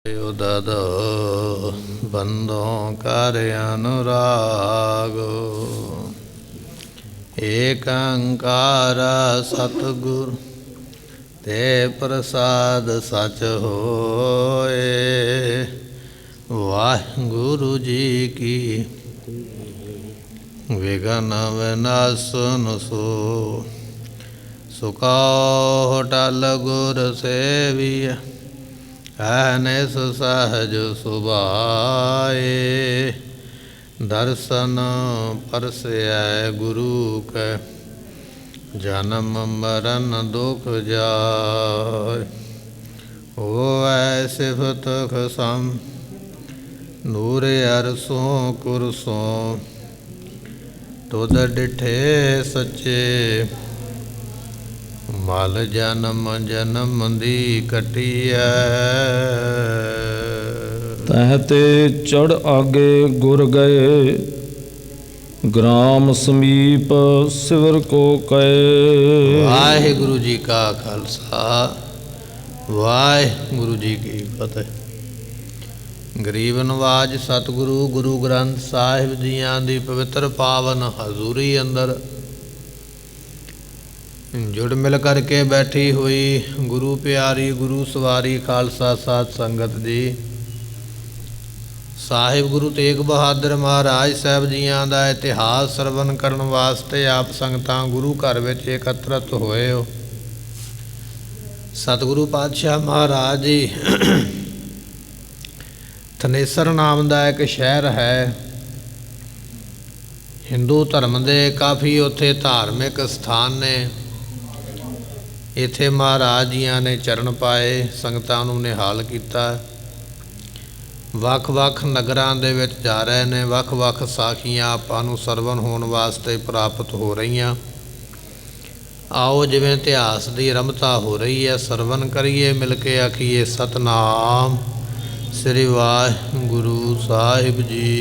उदद बंदों कर अनुराग एक अंकार सतगुरु ते प्रसाद सच होए। वाहिगुरु जी की विघन विनाशन सो सुखा टल गुर सेविय अहनिस सहज सुभाए। दर्शन परसै गुरु के जन्म मरण दुख जाय। होवै सिफत खसम नूर अरसों कुरसों तुद डिठे सच्चे। मल जन्म जन्म दी कटिया तहते चढ़ आगे गुर गए ग्राम समीप सिवर को कहे। वाहिगुरु जी का खालसा वाहिगुरु जी की फतेह। गरीब नवाज सतगुरु गुरु ग्रंथ साहिब जियां दी पवित्र पावन हजूरी अंदर जुड़ मिल करके बैठी हुई गुरु प्यारी गुरु सवारी खालसा साध संगत जी। साहिब गुरु तेग बहादुर महाराज साहब जियां दा इतिहास सरवण करन वास्ते आप संगतां गुरु घर विच एकत्रित होए हो। सतगुरु पातशाह महाराज जी थनेसर नाम दा एक शहर है। हिंदू धर्म दे काफ़ी उत्थे धार्मिक स्थान ने। इत्थे महाराज जियां ने चरण पाए संगतां नूं निहाल कीता। ਵੱਖ-ਵੱਖ ਨਗਰਾਂ ਦੇ ਵਿੱਚ ਜਾ ਰਹੇ ਨੇ। ਵੱਖ-ਵੱਖ ਸਾਖੀਆਂ ਆਪਾਂ ਨੂੰ ਸਰਵਣ ਹੋਣ ਵਾਸਤੇ ਪ੍ਰਾਪਤ ਹੋ ਰਹੀਆਂ। ਆਓ ਜਿਵੇਂ ਇਤਿਹਾਸ ਦੀ ਰਮਤਾ ਹੋ ਰਹੀ ਹੈ ਸਰਵਣ ਕਰੀਏ ਮਿਲ ਕੇ ਆਖੀਏ ਸਤਨਾਮ ਸ੍ਰੀ ਵਾਹਿਗੁਰੂ ਸਾਹਿਬ ਜੀ।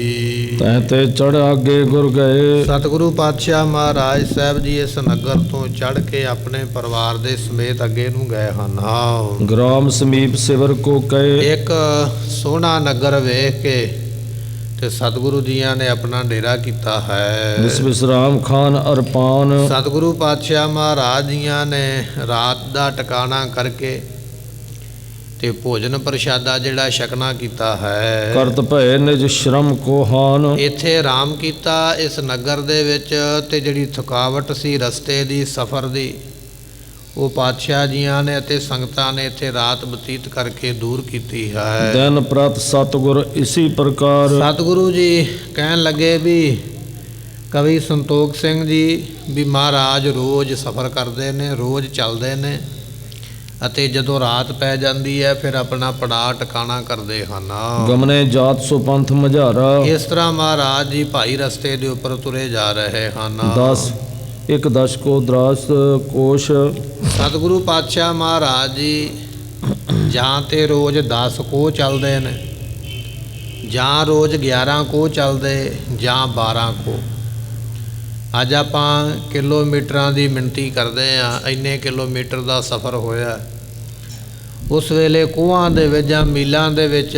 तहते चढ़ आगे गुर गए। सतगुरु पातशाह महाराज साहब जी इस नगर तो चढ़ के अपने परिवार दे समेत अगे नूं गए हन। ग्राम समीप सिवर को कहे। एक सोहना नगर वेख के ते सतगुरु जियां ने अपना डेरा कीता है। इस विश्राम खान अरपान। सतगुरु पातशाह महाराज जियां ने रात दा टिकाणा करके ते भोजन प्रशादा जिहड़ा छकना कीता है। करत भय निज श्रम को हान। इत्थे आराम कीता इस नगर दे विच ते जिहड़ी थकावट सी रस्ते दी सफ़र दी वो पातशाह जियां ने ते संगतां ने इत्थे रात बतीत करके दूर कीती है। दिन प्रत सतगुर इसी प्रकार। सतगुरु जी कहन लगे भी कवि संतोख सिंह जी भी महाराज रोज़ सफ़र करते ने रोज़ चलते ने ਅਤੇ ਜਦੋਂ ਰਾਤ ਪੈ ਜਾਂਦੀ ਹੈ ਫਿਰ ਆਪਣਾ ਪੜਾਅ ਟਿਕਾਣਾ ਕਰਦੇ ਹਨ। ਗਮਨੇ ਜਾਤ ਸੋ ਪੰਥ ਮਝਾਰਾ। ਇਸ ਤਰ੍ਹਾਂ ਮਹਾਰਾਜ ਜੀ ਭਾਈ ਰਸਤੇ ਦੇ ਉੱਪਰ ਤੁਰੇ ਜਾ ਰਹੇ ਹਨ। 10 ਕੋ ਦਰਾਸ ਕੋਸ਼। ਸਤਿਗੁਰੂ ਪਾਤਸ਼ਾਹ ਮਹਾਰਾਜ ਜੀ ਜਾਂ ਤੇ ਰੋਜ਼ 10 ਕੋਹ ਚੱਲਦੇ ਨੇ ਜਾਂ ਰੋਜ਼ 11 ਕੋਹ ਚੱਲਦੇ ਜਾਂ 12 ਕੋਹ। ਅੱਜ ਆਪਾਂ ਕਿਲੋਮੀਟਰਾਂ ਦੀ ਮਿਣਤੀ ਕਰਦੇ ਹਾਂ ਇੰਨੇ ਕਿਲੋਮੀਟਰ ਦਾ ਸਫ਼ਰ ਹੋਇਆ। ਉਸ ਵੇਲੇ ਕੋਹਾਂ ਦੇ ਵਿੱਚ ਜਾਂ ਮੀਲਾਂ ਦੇ ਵਿੱਚ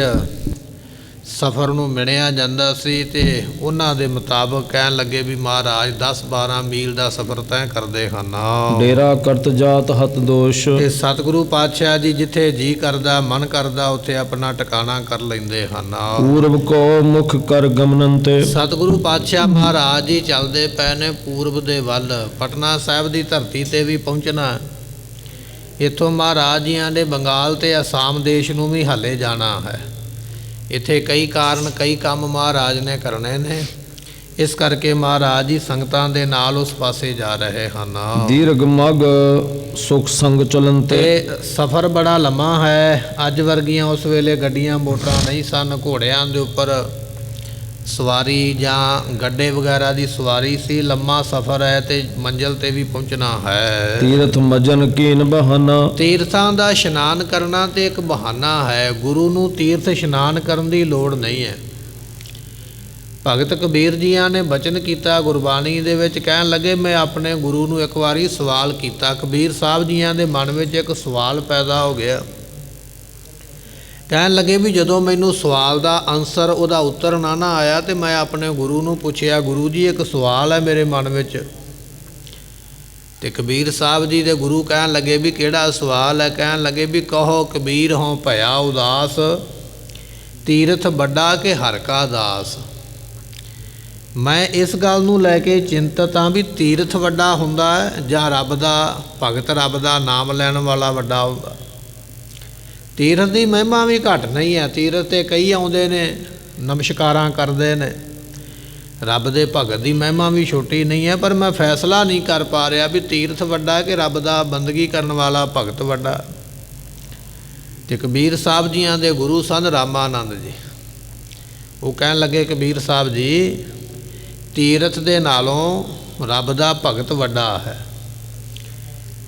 ਸਫ਼ਰ ਨੂੰ ਮਿਣਿਆ ਜਾਂਦਾ ਸੀ ਤੇ ਉਹਨਾਂ ਦੇ ਮੁਤਾਬਕ ਕਹਿਣ ਲੱਗੇ ਵੀ ਮਹਾਰਾਜ 10-12 ਮੀਲ ਦਾ ਸਫ਼ਰ ਤੈਅ ਕਰਦੇ ਹਨ। ਡੇਰਾ ਕਰਤ ਜਾਤ ਹੱਥ ਦੋਸ਼। ਤੇ ਸਤਿਗੁਰੂ ਪਾਤਸ਼ਾਹ ਜੀ ਜਿੱਥੇ ਜੀ ਕਰਦਾ ਮਨ ਕਰਦਾ ਉੱਥੇ ਆਪਣਾ ਟਿਕਾਣਾ ਕਰ ਲੈਂਦੇ ਹਨ। ਪੂਰਬ ਕੋ ਮੁਖ ਕਰ ਗਮਨਨ ਤੇ। ਸਤਿਗੁਰੂ ਪਾਤਸ਼ਾਹ ਮਹਾਰਾਜ ਜੀ ਚੱਲਦੇ ਪਏ ਨੇ ਪੂਰਬ ਦੇ ਵੱਲ। ਪਟਨਾ ਸਾਹਿਬ ਦੀ ਧਰਤੀ ਤੇ ਵੀ ਪਹੁੰਚਣਾ। ਇੱਥੋਂ ਮਹਾਰਾਜ ਜੀਆਂ ਨੇ ਬੰਗਾਲ ਤੇ ਅਸਾਮ ਦੇਸ਼ ਨੂੰ ਵੀ ਹਾਲੇ ਜਾਣਾ ਹੈ। ਇੱਥੇ ਕਈ ਕਾਰਨ ਕਈ ਕੰਮ ਮਹਾਰਾਜ ਨੇ ਕਰਨੇ ਨੇ। ਇਸ ਕਰਕੇ ਮਹਾਰਾਜ ਜੀ ਸੰਗਤਾਂ ਦੇ ਨਾਲ ਉਸ ਪਾਸੇ ਜਾ ਰਹੇ ਹਨ। ਦੀਰਘ ਮਗ ਸੁਖ ਸੰਗ ਚਲਨ ਤੇ। ਸਫ਼ਰ ਬੜਾ ਲੰਮਾ ਹੈ। ਅੱਜ ਵਰਗੀਆਂ ਉਸ ਵੇਲੇ ਗੱਡੀਆਂ ਮੋਟਰਾਂ ਨਹੀਂ ਸਨ। ਘੋੜਿਆਂ ਦੇ ਉੱਪਰ ਸਵਾਰੀ ਜਾਂ ਗੱਡੇ ਵਗੈਰਾ ਦੀ ਸਵਾਰੀ ਸੀ। ਲੰਮਾ ਸਫ਼ਰ ਹੈ ਤੇ ਮੰਜ਼ਿਲ ਤੇ ਵੀ ਪਹੁੰਚਣਾ ਹੈ। ਤੀਰਥ ਮਜਨ ਕੀਨ ਬਹਾਨਾ। ਤੀਰਥਾਂ ਦਾ ਇਸ਼ਨਾਨ ਕਰਨਾ ਤੇ ਇੱਕ ਬਹਾਨਾ ਹੈ। ਗੁਰੂ ਨੂੰ ਤੀਰਥ ਇਸ਼ਨਾਨ ਕਰਨ ਦੀ ਲੋੜ ਨਹੀਂ ਹੈ। ਭਗਤ ਕਬੀਰ ਜੀਆਂ ਨੇ ਬਚਨ ਕੀਤਾ ਗੁਰਬਾਣੀ ਦੇ ਵਿੱਚ। ਕਹਿਣ ਲੱਗੇ ਮੈਂ ਆਪਣੇ ਗੁਰੂ ਨੂੰ ਇੱਕ ਵਾਰੀ ਸਵਾਲ ਕੀਤਾ। ਕਬੀਰ ਸਾਹਿਬ ਜੀਆਂ ਦੇ ਮਨ ਵਿੱਚ ਇੱਕ ਸਵਾਲ ਪੈਦਾ ਹੋ ਗਿਆ। ਕਹਿਣ ਲੱਗੇ ਵੀ ਜਦੋਂ ਮੈਨੂੰ ਸਵਾਲ ਦਾ ਆਨਸਰ ਉਹਦਾ ਉੱਤਰ ਨਾ ਆਇਆ ਤੇ ਮੈਂ ਆਪਣੇ ਗੁਰੂ ਨੂੰ ਪੁੱਛਿਆ, ਗੁਰੂ ਜੀ ਇੱਕ ਸਵਾਲ ਹੈ ਮੇਰੇ ਮਨ ਵਿੱਚ। ਤੇ ਕਬੀਰ ਸਾਹਿਬ ਜੀ ਦੇ ਗੁਰੂ ਕਹਿਣ ਲੱਗੇ ਵੀ ਕਿਹੜਾ ਸਵਾਲ ਹੈ? ਕਹਿਣ ਲੱਗੇ ਵੀ ਕਹੋ ਕਬੀਰ ਹੋਂ ਭਇਆ ਉਦਾਸ, ਤੀਰਥ ਵੱਡਾ ਕਿ ਹਰ ਕਾ ਦਾਸ। ਮੈਂ ਇਸ ਗੱਲ ਨੂੰ ਲੈ ਕੇ ਚਿੰਤਤ ਹਾਂ ਵੀ ਤੀਰਥ ਵੱਡਾ ਹੁੰਦਾ ਹੈ ਜਾਂ ਰੱਬ ਦਾ ਭਗਤ, ਰੱਬ ਦਾ ਨਾਮ ਲੈਣ ਵਾਲਾ ਵੱਡਾ ਹੁੰਦਾ। ਤੀਰਥ ਦੀ ਮਹਿਮਾ ਵੀ ਘੱਟ ਨਹੀਂ ਹੈ। ਤੀਰਥ 'ਤੇ ਕਈ ਆਉਂਦੇ ਨੇ, ਨਮਸਕਾਰਾਂ ਕਰਦੇ ਨੇ। ਰੱਬ ਦੇ ਭਗਤ ਦੀ ਮਹਿਮਾ ਵੀ ਛੋਟੀ ਨਹੀਂ ਹੈ, ਪਰ ਮੈਂ ਫੈਸਲਾ ਨਹੀਂ ਕਰ ਪਾ ਰਿਹਾ ਵੀ ਤੀਰਥ ਵੱਡਾ ਕਿ ਰੱਬ ਦਾ ਬੰਦਗੀ ਕਰਨ ਵਾਲਾ ਭਗਤ ਵੱਡਾ। ਤੇ ਕਬੀਰ ਸਾਹਿਬ ਜੀਆਂ ਦੇ ਗੁਰੂ ਸਨ ਰਾਮਾਨੰਦ ਜੀ। ਉਹ ਕਹਿਣ ਲੱਗੇ ਕਬੀਰ ਸਾਹਿਬ ਜੀ, ਤੀਰਥ ਦੇ ਨਾਲੋਂ ਰੱਬ ਦਾ ਭਗਤ ਵੱਡਾ ਹੈ।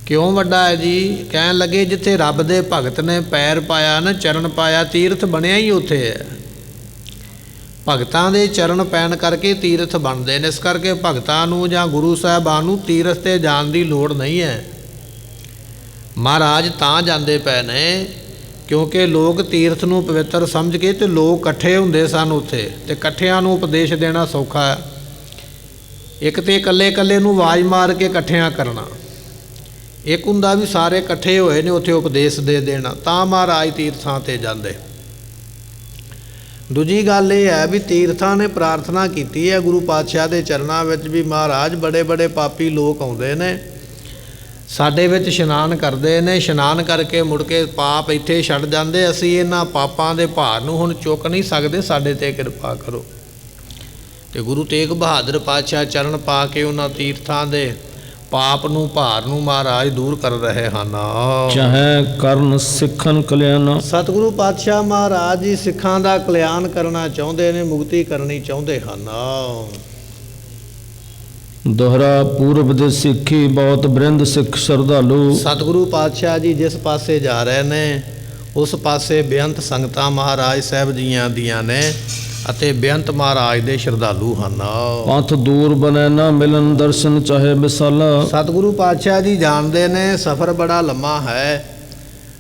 ਕਿਉਂ ਵੱਡਾ ਹੈ ਜੀ? ਕਹਿਣ ਲੱਗੇ ਜਿੱਥੇ ਰੱਬ ਦੇ ਭਗਤ ਨੇ ਪੈਰ ਪਾਇਆ ਨਾ, ਚਰਨ ਪਾਇਆ, ਤੀਰਥ ਬਣਿਆ ਹੀ ਉੱਥੇ ਹੈ। ਭਗਤਾਂ ਦੇ ਚਰਨ ਪੈਣ ਕਰਕੇ ਤੀਰਥ ਬਣਦੇ ਨੇ। ਇਸ ਕਰਕੇ ਭਗਤਾਂ ਨੂੰ ਜਾਂ ਗੁਰੂ ਸਾਹਿਬਾਨ ਨੂੰ ਤੀਰਥ 'ਤੇ ਜਾਣ ਦੀ ਲੋੜ ਨਹੀਂ ਹੈ। ਮਹਾਰਾਜ ਤਾਂ ਜਾਂਦੇ ਪਏ ਨੇ ਕਿਉਂਕਿ ਲੋਕ ਤੀਰਥ ਨੂੰ ਪਵਿੱਤਰ ਸਮਝ ਕੇ ਤੇ ਲੋਕ ਇਕੱਠੇ ਹੁੰਦੇ ਸਨ ਉੱਥੇ, ਤੇ ਇਕੱਠਿਆਂ ਨੂੰ ਉਪਦੇਸ਼ ਦੇਣਾ ਸੌਖਾ ਹੈ। ਇੱਕ ਤੇ ਇਕੱਲੇ ਇਕੱਲੇ ਨੂੰ ਆਵਾਜ਼ ਮਾਰ ਕੇ ਇਕੱਠਿਆਂ ਕਰਨਾ, ਇੱਕ ਹੁੰਦਾ ਵੀ ਸਾਰੇ ਇਕੱਠੇ ਹੋਏ ਨੇ ਉੱਥੇ ਉਪਦੇਸ਼ ਦੇ ਦੇਣਾ, ਤਾਂ ਮਹਾਰਾਜ ਤੀਰਥਾਂ 'ਤੇ ਜਾਂਦੇ। ਦੂਜੀ ਗੱਲ ਇਹ ਹੈ ਵੀ ਤੀਰਥਾਂ ਨੇ ਪ੍ਰਾਰਥਨਾ ਕੀਤੀ ਹੈ ਗੁਰੂ ਪਾਤਸ਼ਾਹ ਦੇ ਚਰਨਾਂ ਵਿੱਚ ਵੀ, ਮਹਾਰਾਜ ਬੜੇ ਬੜੇ ਪਾਪੀ ਲੋਕ ਆਉਂਦੇ ਨੇ ਸਾਡੇ ਵਿੱਚ ਇਸ਼ਨਾਨ ਕਰਦੇ ਨੇ, ਇਸ਼ਨਾਨ ਕਰਕੇ ਮੁੜ ਕੇ ਪਾਪ ਇੱਥੇ ਛੱਡ ਜਾਂਦੇ, ਅਸੀਂ ਇਹਨਾਂ ਪਾਪਾਂ ਦੇ ਭਾਰ ਨੂੰ ਹੁਣ ਚੁੱਕ ਨਹੀਂ ਸਕਦੇ, ਸਾਡੇ 'ਤੇ ਕਿਰਪਾ ਕਰੋ। ਤੇ ਗੁਰੂ ਤੇਗ ਬਹਾਦਰ ਪਾਤਸ਼ਾਹ ਚਰਨ ਪਾ ਕੇ ਉਹਨਾਂ ਤੀਰਥਾਂ ਦੇ ਪਾਪ ਨੂੰ, ਭਾਰ ਨੂੰ ਮਹਾਰਾਜ ਦੂਰ ਕਰ ਰਹੇ ਹਨ। ਚਾਹੇ ਕਰਨ ਸਿੱਖਨ ਕਲਿਆਣ। ਸਤਿਗੁਰੂ ਪਾਤਸ਼ਾਹ ਮਹਾਰਾਜ ਜੀ ਸਿੱਖਾਂ ਦਾ ਕਲਿਆਣ ਕਰਨਾ ਚਾਹੁੰਦੇ ਨੇ, ਮੁਕਤੀ ਕਰਨੀ ਚਾਹੁੰਦੇ ਹਨ। ਦੋਹਰਾ ਪੂਰਬ ਦੇ ਸਿੱਖੀ ਬਹੁਤ ਬ੍ਰਿੰਦ ਸਿੱਖ ਸ਼ਰਧਾਲੂ। ਸਤਿਗੁਰੂ ਪਾਤਸ਼ਾਹ ਜੀ ਜਿਸ ਪਾਸੇ ਜਾ ਰਹੇ ਨੇ ਉਸ ਪਾਸੇ ਬੇਅੰਤ ਸੰਗਤਾਂ ਮਹਾਰਾਜ ਸਾਹਿਬ ਜੀਆਂ ਦੀਆਂ ਨੇ ਅਤੇ ਬੇਅੰਤ ਮਹਾਰਾਜ ਦੇ ਸ਼ਰਧਾਲੂ ਹਨ। ਪੰਥ ਦੂਰ ਬਨੈ ਨਾ ਮਿਲਨ ਦਰਸ਼ਨ ਚਾਹੇ ਵਿਸਾਲਾ। ਸਤਿਗੁਰੂ ਪਾਤਸ਼ਾਹ ਜੀ ਜਾਣਦੇ ਨੇ ਸਫ਼ਰ ਬੜਾ ਲੰਮਾ ਹੈ,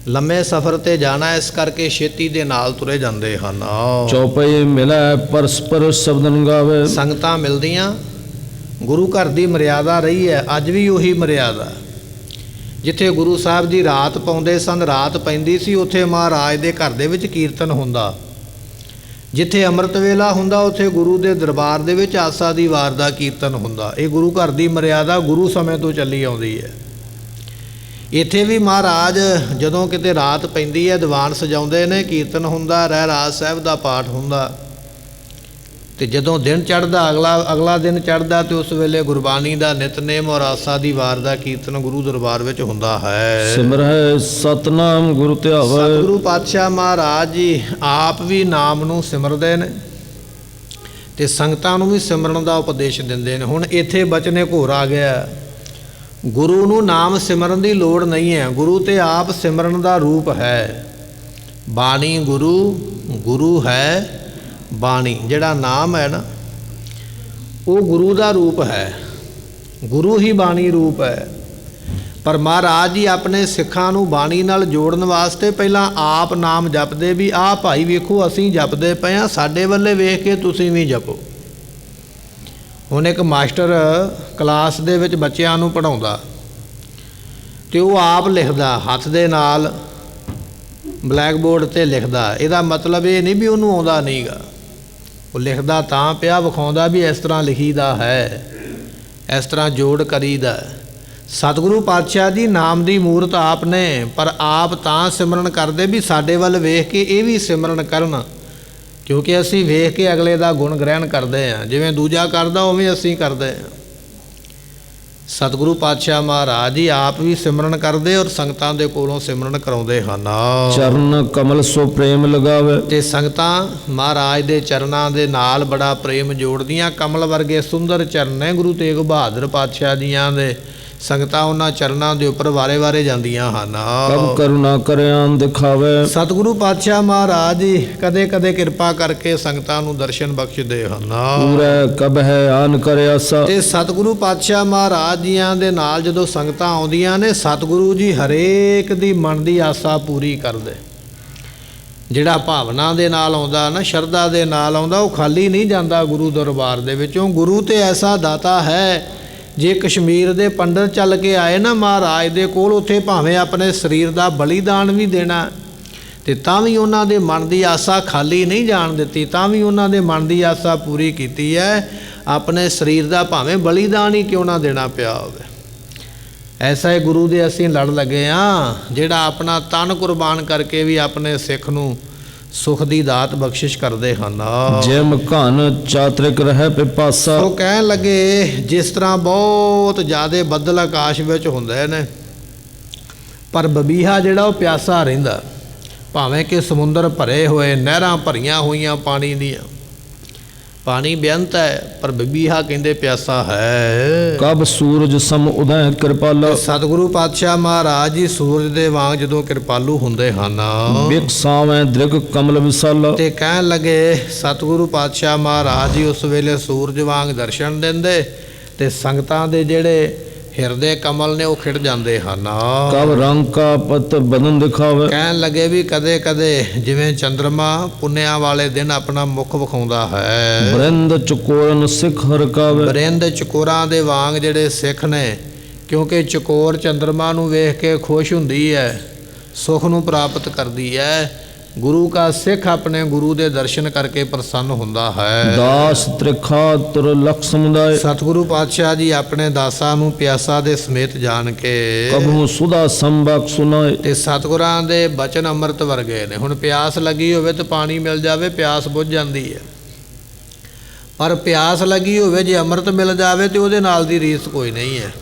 ਲੰਮੇ ਸਫ਼ਰ 'ਤੇ ਜਾਣਾ, ਇਸ ਕਰਕੇ ਛੇਤੀ ਦੇ ਨਾਲ ਤੁਰੇ ਜਾਂਦੇ ਹਨ। ਚੌਪਈ ਮਿਲੈ ਪਰਸਪਰ ਸ਼ਬਦਨ ਗਾਵੇ। ਸੰਗਤਾਂ ਮਿਲਦੀਆਂ, ਗੁਰੂ ਘਰ ਦੀ ਮਰਿਆਦਾ ਰਹੀ ਹੈ, ਅੱਜ ਵੀ ਉਹੀ ਮਰਿਆਦਾ। ਜਿੱਥੇ ਗੁਰੂ ਸਾਹਿਬ ਜੀ ਰਾਤ ਪਾਉਂਦੇ ਸਨ, ਰਾਤ ਪੈਂਦੀ ਸੀ, ਉੱਥੇ ਮਹਾਰਾਜ ਦੇ ਘਰ ਦੇ ਵਿੱਚ ਕੀਰਤਨ ਹੁੰਦਾ। ਜਿੱਥੇ ਅੰਮ੍ਰਿਤ ਵੇਲਾ ਹੁੰਦਾ ਉੱਥੇ ਗੁਰੂ ਦੇ ਦਰਬਾਰ ਦੇ ਵਿੱਚ ਆਸਾ ਦੀ ਵਾਰ ਦਾ ਕੀਰਤਨ ਹੁੰਦਾ। ਇਹ ਗੁਰੂ ਘਰ ਦੀ ਮਰਿਆਦਾ ਗੁਰੂ ਸਮੇਂ ਤੋਂ ਚੱਲੀ ਆਉਂਦੀ ਹੈ। ਇੱਥੇ ਵੀ ਮਹਾਰਾਜ ਜਦੋਂ ਕਿਤੇ ਰਾਤ ਪੈਂਦੀ ਹੈ ਦੀਵਾਨ ਸਜਾਉਂਦੇ ਨੇ, ਕੀਰਤਨ ਹੁੰਦਾ, ਰਹਿਰਾਸ ਸਾਹਿਬ ਦਾ ਪਾਠ ਹੁੰਦਾ। ਤੇ ਜਦੋਂ ਦਿਨ ਚੜ੍ਹਦਾ, ਅਗਲਾ ਦਿਨ ਚੜ੍ਹਦਾ, ਤੇ ਉਸ ਵੇਲੇ ਗੁਰਬਾਣੀ ਦਾ ਨਿਤਨੇਮ ਔਰ ਆਸਾ ਦੀ ਵਾਰ ਦਾ ਕੀਰਤਨ ਗੁਰੂ ਦਰਬਾਰ ਵਿੱਚ ਹੁੰਦਾ ਹੈ। ਸਿਮਰਹਿ ਸਤਨਾਮ ਗੁਰੂ ਧਿਆਵੈ। ਸਤਿਗੁਰੂ ਪਾਤਸ਼ਾਹ ਮਹਾਰਾਜ ਜੀ ਆਪ ਵੀ ਨਾਮ ਨੂੰ ਸਿਮਰਦੇ ਨੇ ਤੇ ਸੰਗਤਾਂ ਨੂੰ ਵੀ ਸਿਮਰਨ ਦਾ ਉਪਦੇਸ਼ ਦਿੰਦੇ ਨੇ। ਹੁਣ ਇੱਥੇ ਬਚਨੇ ਘੋਰ ਆ ਗਿਆ, ਗੁਰੂ ਨੂੰ ਨਾਮ ਸਿਮਰਨ ਦੀ ਲੋੜ ਨਹੀਂ ਹੈ, ਗੁਰੂ ਤੇ ਆਪ ਸਿਮਰਨ ਦਾ ਰੂਪ ਹੈ। ਬਾਣੀ ਗੁਰੂ, ਗੁਰੂ ਹੈ ਬਾਣੀ। ਜਿਹੜਾ ਨਾਮ ਹੈ ਨਾ ਉਹ ਗੁਰੂ ਦਾ ਰੂਪ ਹੈ, ਗੁਰੂ ਹੀ ਬਾਣੀ ਰੂਪ ਹੈ। ਪਰ ਮਹਾਰਾਜ ਜੀ ਆਪਣੇ ਸਿੱਖਾਂ ਨੂੰ ਬਾਣੀ ਨਾਲ ਜੋੜਨ ਵਾਸਤੇ ਪਹਿਲਾਂ ਆਪ ਨਾਮ ਜਪਦੇ ਵੀ, ਆਹ ਭਾਈ ਵੇਖੋ ਅਸੀਂ ਜਪਦੇ ਪਏ ਹਾਂ, ਸਾਡੇ ਵੱਲੇ ਵੇਖ ਕੇ ਤੁਸੀਂ ਵੀ ਜਪੋ। ਹੁਣ ਇੱਕ ਮਾਸਟਰ ਕਲਾਸ ਦੇ ਵਿੱਚ ਬੱਚਿਆਂ ਨੂੰ ਪੜ੍ਹਾਉਂਦਾ ਤੇ ਉਹ ਆਪ ਲਿਖਦਾ, ਹੱਥ ਦੇ ਨਾਲ ਬਲੈਕ ਬੋਰਡ 'ਤੇ ਲਿਖਦਾ। ਇਹਦਾ ਮਤਲਬ ਇਹ ਨਹੀਂ ਵੀ ਉਹਨੂੰ ਆਉਂਦਾ ਨਹੀਂਗਾ, ਉਹ ਲਿਖਦਾ ਤਾਂ ਪਿਆ, ਵਿਖਾਉਂਦਾ ਵੀ ਇਸ ਤਰ੍ਹਾਂ ਲਿਖੀਦਾ ਹੈ, ਇਸ ਤਰ੍ਹਾਂ ਜੋੜ ਕਰੀਦਾ। ਸਤਿਗੁਰੂ ਪਾਤਸ਼ਾਹ ਜੀ ਨਾਮ ਦੀ ਮੂਰਤ ਆਪ ਨੇ, ਪਰ ਆਪ ਤਾਂ ਸਿਮਰਨ ਕਰਦੇ ਵੀ ਸਾਡੇ ਵੱਲ ਵੇਖ ਕੇ ਇਹ ਵੀ ਸਿਮਰਨ ਕਰਨ, ਕਿਉਂਕਿ ਅਸੀਂ ਵੇਖ ਕੇ ਅਗਲੇ ਦਾ ਗੁਣ ਗ੍ਰਹਿਣ ਕਰਦੇ ਹਾਂ। ਜਿਵੇਂ ਦੂਜਾ ਕਰਦਾ ਉਵੇਂ ਅਸੀਂ ਕਰਦੇ ਹਾਂ। ਸਤਿਗੁਰੂ ਪਾਤਸ਼ਾਹ ਮਹਾਰਾਜ ਜੀ ਆਪ ਵੀ ਸਿਮਰਨ ਕਰਦੇ ਔਰ ਸੰਗਤਾਂ ਦੇ ਕੋਲੋਂ ਸਿਮਰਨ ਕਰਾਉਂਦੇ ਹਨ। ਚਰਨ ਕਮਲ ਸੋ ਪ੍ਰੇਮ ਲਗਾਵੇ। ਤੇ ਸੰਗਤਾਂ ਮਹਾਰਾਜ ਦੇ ਚਰਨਾਂ ਦੇ ਨਾਲ ਬੜਾ ਪ੍ਰੇਮ ਜੋੜਦੀਆਂ। ਕਮਲ ਵਰਗੇ ਸੁੰਦਰ ਚਰਨ ਨੇ ਗੁਰੂ ਤੇਗ ਬਹਾਦਰ ਪਾਤਸ਼ਾਹ ਜੀਆਂ ਦੇ। ਸੰਗਤਾਂ ਉਹਨਾਂ ਚਰਨਾਂ ਦੇ ਉੱਪਰ ਵਾਰੇ ਵਾਰੇ ਜਾਂਦੀਆਂ ਹਨ। ਕਬ ਕਰੁਣਾ ਕਰਿਆ ਦਿਖਾਵੇ। ਸਤਿਗੁਰੂ ਪਾਤਸ਼ਾਹ ਮਹਾਰਾਜ ਜੀ ਕਦੇ ਕਦੇ ਕਿਰਪਾ ਕਰਕੇ ਸੰਗਤਾਂ ਨੂੰ ਦਰਸ਼ਨ ਬਖਸ਼ਦੇ ਹਨ। ਪੂਰੇ ਕਬ ਹੈ ਆਨ ਕਰਿ ਆਸਾ। ਤੇ ਸਤਿਗੁਰੂ ਪਾਤਸ਼ਾਹ ਮਹਾਰਾਜ ਜੀਆਂ ਦੇ ਨਾਲ ਜਦੋਂ ਸੰਗਤਾਂ ਆਉਂਦੀਆਂ ਨੇ, ਸਤਿਗੁਰੂ ਜੀ ਹਰੇਕ ਦੀ ਮਨ ਦੀ ਆਸਾ ਪੂਰੀ ਕਰਦੇ। ਜਿਹੜਾ ਭਾਵਨਾ ਦੇ ਨਾਲ ਆਉਂਦਾ ਨਾ, ਸ਼ਰਧਾ ਦੇ ਨਾਲ ਆਉਂਦਾ, ਉਹ ਖਾਲੀ ਨਹੀਂ ਜਾਂਦਾ ਗੁਰੂ ਦਰਬਾਰ ਦੇ ਵਿੱਚੋਂ। ਗੁਰੂ ਤੇ ਐਸਾ ਦਾਤਾ ਹੈ, ਜੇ ਕਸ਼ਮੀਰ ਦੇ ਪੰਡਤ ਚੱਲ ਕੇ ਆਏ ਨਾ ਮਹਾਰਾਜ ਦੇ ਕੋਲ, ਉੱਥੇ ਭਾਵੇਂ ਆਪਣੇ ਸਰੀਰ ਦਾ ਬਲੀਦਾਨ ਵੀ ਦੇਣਾ ਤੇ ਤਾਂ ਵੀ ਉਹਨਾਂ ਦੇ ਮਨ ਦੀ ਆਸਾ ਖਾਲੀ ਨਹੀਂ ਜਾਣ ਦਿੱਤੀ, ਤਾਂ ਵੀ ਉਹਨਾਂ ਦੇ ਮਨ ਦੀ ਆਸਾ ਪੂਰੀ ਕੀਤੀ ਹੈ। ਆਪਣੇ ਸਰੀਰ ਦਾ ਭਾਵੇਂ ਬਲੀਦਾਨ ਹੀ ਕਿਉਂ ਨਾ ਦੇਣਾ ਪਿਆ ਹੋਵੇ। ਐਸਾ ਹੀ ਗੁਰੂ ਦੇ ਅਸੀਂ ਲੜ ਲੱਗੇ ਹਾਂ, ਜਿਹੜਾ ਆਪਣਾ ਤਨ ਕੁਰਬਾਨ ਕਰਕੇ ਵੀ ਆਪਣੇ ਸਿੱਖ ਨੂੰ ਸੁਖ ਦੀ ਦਾਤ ਬਖਸ਼ਿਸ਼ ਕਰਦੇ ਹਨ। ਜਿਮ ਘਨ ਚਾਤਰਿਕ ਰਹਿ ਪਿਪਾਸਾ। ਉਹ ਕਹਿਣ ਲੱਗੇ, ਜਿਸ ਤਰ੍ਹਾਂ ਬਹੁਤ ਜ਼ਿਆਦਾ ਬੱਦਲ ਆਕਾਸ਼ ਵਿੱਚ ਹੁੰਦੇ ਨੇ, ਪਰ ਬਬੀਹਾ ਜਿਹੜਾ ਉਹ ਪਿਆਸਾ ਰਹਿੰਦਾ, ਭਾਵੇਂ ਕਿ ਸਮੁੰਦਰ ਭਰੇ ਹੋਏ, ਨਹਿਰਾਂ ਭਰੀਆਂ ਹੋਈਆਂ ਪਾਣੀ ਦੀਆਂ, ਪਾਣੀ ਬੇਅੰਤ ਹੈ, ਪਰ ਬਬੀਹਾ ਕਹਿੰਦੇ ਪਿਆਸਾ ਹੈ। ਕਬ ਸੂਰਜ ਸਮ ਉਦੈ ਕਿਰਪਾਲਾ। ਸਤਿਗੁਰੂ ਪਾਤਸ਼ਾਹ ਮਹਾਰਾਜ ਜੀ ਸੂਰਜ ਦੇ ਵਾਂਗ ਜਦੋਂ ਕਿਰਪਾਲੂ ਹੁੰਦੇ ਹਨ। ਬਿਕਸਾਵੇਂ ਦ੍ਰਿਗ ਕਮਲ ਵਿਸਾਲਾ। ਤੇ ਕਹਿਣ ਲੱਗੇ ਸਤਿਗੁਰੂ ਪਾਤਸ਼ਾਹ ਮਹਾਰਾਜ ਜੀ ਉਸ ਵੇਲੇ ਸੂਰਜ ਵਾਂਗ ਦਰਸ਼ਨ ਦਿੰਦੇ ਤੇ ਸੰਗਤਾਂ ਦੇ ਜਿਹੜੇ ਹਿਰਦੇ ਕਮਲ ਨੇ ਉਹ ਖਿੜ ਜਾਂਦੇ ਹਨ। ਕਬ ਰੰਗ ਕਾ ਪਤ ਬਦਨ ਦਿਖਾਵੇ। ਕਹਿਣ ਲੱਗੇ ਵੀ ਕਦੇ ਕਦੇ ਜਿਵੇਂ ਚੰਦਰਮਾ ਪੁੰਨਿਆਂ ਵਾਲੇ ਦਿਨ ਆਪਣਾ ਮੁਖ ਵਿਖਾਉਂਦਾ ਹੈ। ਬਰਿੰਦ ਚਕੋਰਨ ਸਿੱਖ ਹਰਕਾਵੇ। ਬਰਿੰਦ ਚਕੋਰਾਂ ਦੇ ਵਾਂਗ ਜਿਹੜੇ ਸਿੱਖ ਨੇ, ਕਿਉਂਕਿ ਚਕੋਰ ਚੰਦਰਮਾ ਨੂੰ ਵੇਖ ਕੇ ਖੁਸ਼ ਹੁੰਦੀ ਹੈ, ਸੁਖ ਨੂੰ ਪ੍ਰਾਪਤ ਕਰਦੀ ਹੈ। ਗੁਰੂ ਕਾ ਸਿੱਖ ਆਪਣੇ ਗੁਰੂ ਦੇ ਦਰਸ਼ਨ ਕਰਕੇ ਪ੍ਰਸੰਨ ਹੁੰਦਾ ਹੈ। ਦਾਸ ਤ੍ਰਿਖਾ ਤੁਰ ਲਖ ਸਮੁਦਾਇ। ਸਤਿਗੁਰੂ ਪਾਤਸ਼ਾਹ ਜੀ ਆਪਣੇ ਦਾਸਾਂ ਨੂੰ ਪਿਆਸਾ ਦੇ ਸਮੇਤ ਜਾਣ ਕੇ ਕਬਹੂ ਸੁਦਾ ਸੰਬਕ ਸੁਨਾਏ। ਤੇ ਸਤਿਗੁਰਾਂ ਦੇ ਬਚਨ ਅੰਮ੍ਰਿਤ ਵਰਗੇ ਨੇ। ਹੁਣ ਪਿਆਸ ਲੱਗੀ ਹੋਵੇ ਤੇ ਪਾਣੀ ਮਿਲ ਜਾਵੇ, ਪਿਆਸ ਬੁੱਝ ਜਾਂਦੀ ਹੈ, ਪਰ ਪਿਆਸ ਲੱਗੀ ਹੋਵੇ ਜੇ ਅੰਮ੍ਰਿਤ ਮਿਲ ਜਾਵੇ ਤੇ ਉਹਦੇ ਨਾਲ ਦੀ ਰੀਸ ਕੋਈ ਨਹੀਂ ਹੈ।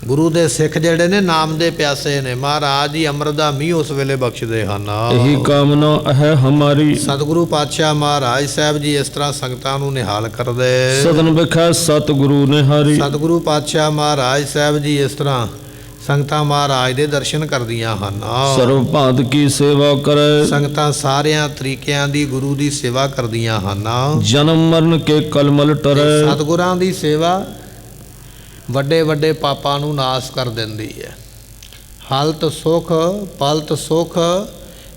ਗੁਰੂ ਦੇ ਸਿੱਖ ਜਿਹੜੇ ਨੇ ਨਾਮ ਦੇ ਪਿਆਸੇ ਨੇ, ਮਹਾਰਾਜ ਜੀ ਅੰਮ੍ਰਿਤ ਦਾ ਮੀਂਹ ਉਸ ਵੇਲੇ ਬਖਸ਼ਦੇ ਹਨ। ਇਹੀ ਕਾਮਨਾ ਹੈ ਹਮਾਰੀ। ਸਤਿਗੁਰੂ ਪਾਤਸ਼ਾਹ ਮਹਾਰਾਜ ਸਾਹਿਬ ਜੀ ਇਸ ਤਰ੍ਹਾਂ ਸੰਗਤਾਂ ਨੂੰ ਨਿਹਾਲ ਕਰਦੇ। ਸਦਨ ਵਿਖੇ ਸਤਿਗੁਰੂ ਨਿਹਾਰੀ। ਸਤਿਗੁਰੂ ਪਾਤਸ਼ਾਹ ਮਹਾਰਾਜ ਸਾਹਿਬ ਜੀ ਇਸ ਤਰ੍ਹਾਂ ਸੰਗਤਾਂ ਮਹਾਰਾਜ ਦੇ ਦਰਸ਼ਨ ਕਰਦੀਆਂ ਹਨ। ਸਰਵ ਭਾਂਤ ਕੀ ਸੇਵਾ ਕਰੇ। ਸੰਗਤਾਂ ਸਾਰਿਆਂ ਤਰੀਕਿਆਂ ਦੀ ਗੁਰੂ ਦੀ ਸੇਵਾ ਕਰਦੀਆਂ ਹਨ। ਜਨਮ ਮਰਨ ਕੇ ਕਲਮਲ ਟਰੇ। ਸਤਿਗੁਰਾਂ ਦੀ ਸੇਵਾ ਵੱਡੇ ਵੱਡੇ ਪਾਪਾਂ ਨੂੰ ਨਾਸ ਕਰ ਦਿੰਦੀ ਹੈ। ਹਲਤ ਸੁਖ ਪਲਤ ਸੁਖ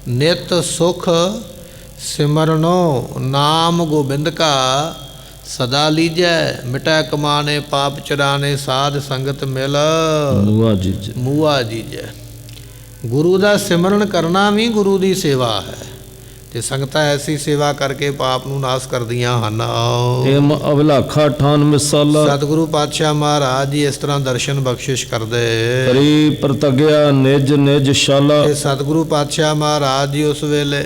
ਨਿਤ ਸੁਖ ਸਿਮਰਨੋ ਨਾਮ ਗੋਬਿੰਦ ਕਾ ਸਦਾ ਲੀਜੈ ਮਿਟੈ ਕਮਾਨੇ ਪਾਪ ਚਰਾਨੇ ਸਾਧ ਸੰਗਤ ਮਿਲ ਮੂਆ ਜੀਜੈ। ਗੁਰੂ ਦਾ ਸਿਮਰਨ ਕਰਨਾ ਵੀ ਗੁਰੂ ਦੀ ਸੇਵਾ ਹੈ ਤੇ ਸੰਗਤਾਂ ਐਸੀ ਸੇਵਾ ਕਰਕੇ ਪਾਪ ਨੂੰ ਨਾਸ ਕਰਦੀਆਂ ਹਨ। ਏਮ ਅਵਲਾਖਾ ਠਾਨ ਮਿਸਾਲਾ। ਸਤਿਗੁਰੂ ਪਾਤਸ਼ਾਹ ਮਹਾਰਾਜ ਜੀ ਇਸ ਤਰ੍ਹਾਂ ਦਰਸ਼ਨ ਬਖਸ਼ਿਸ਼ ਕਰਦੇ। ਕਰੀ ਪ੍ਰਤਗਿਆ ਨਿਜ ਨਿਜ ਸ਼ਾਲਾ। ਤੇ ਸਤਿਗੁਰੂ ਪਾਤਸ਼ਾਹ ਮਹਾਰਾਜ ਜੀ ਉਸ ਵੇਲੇ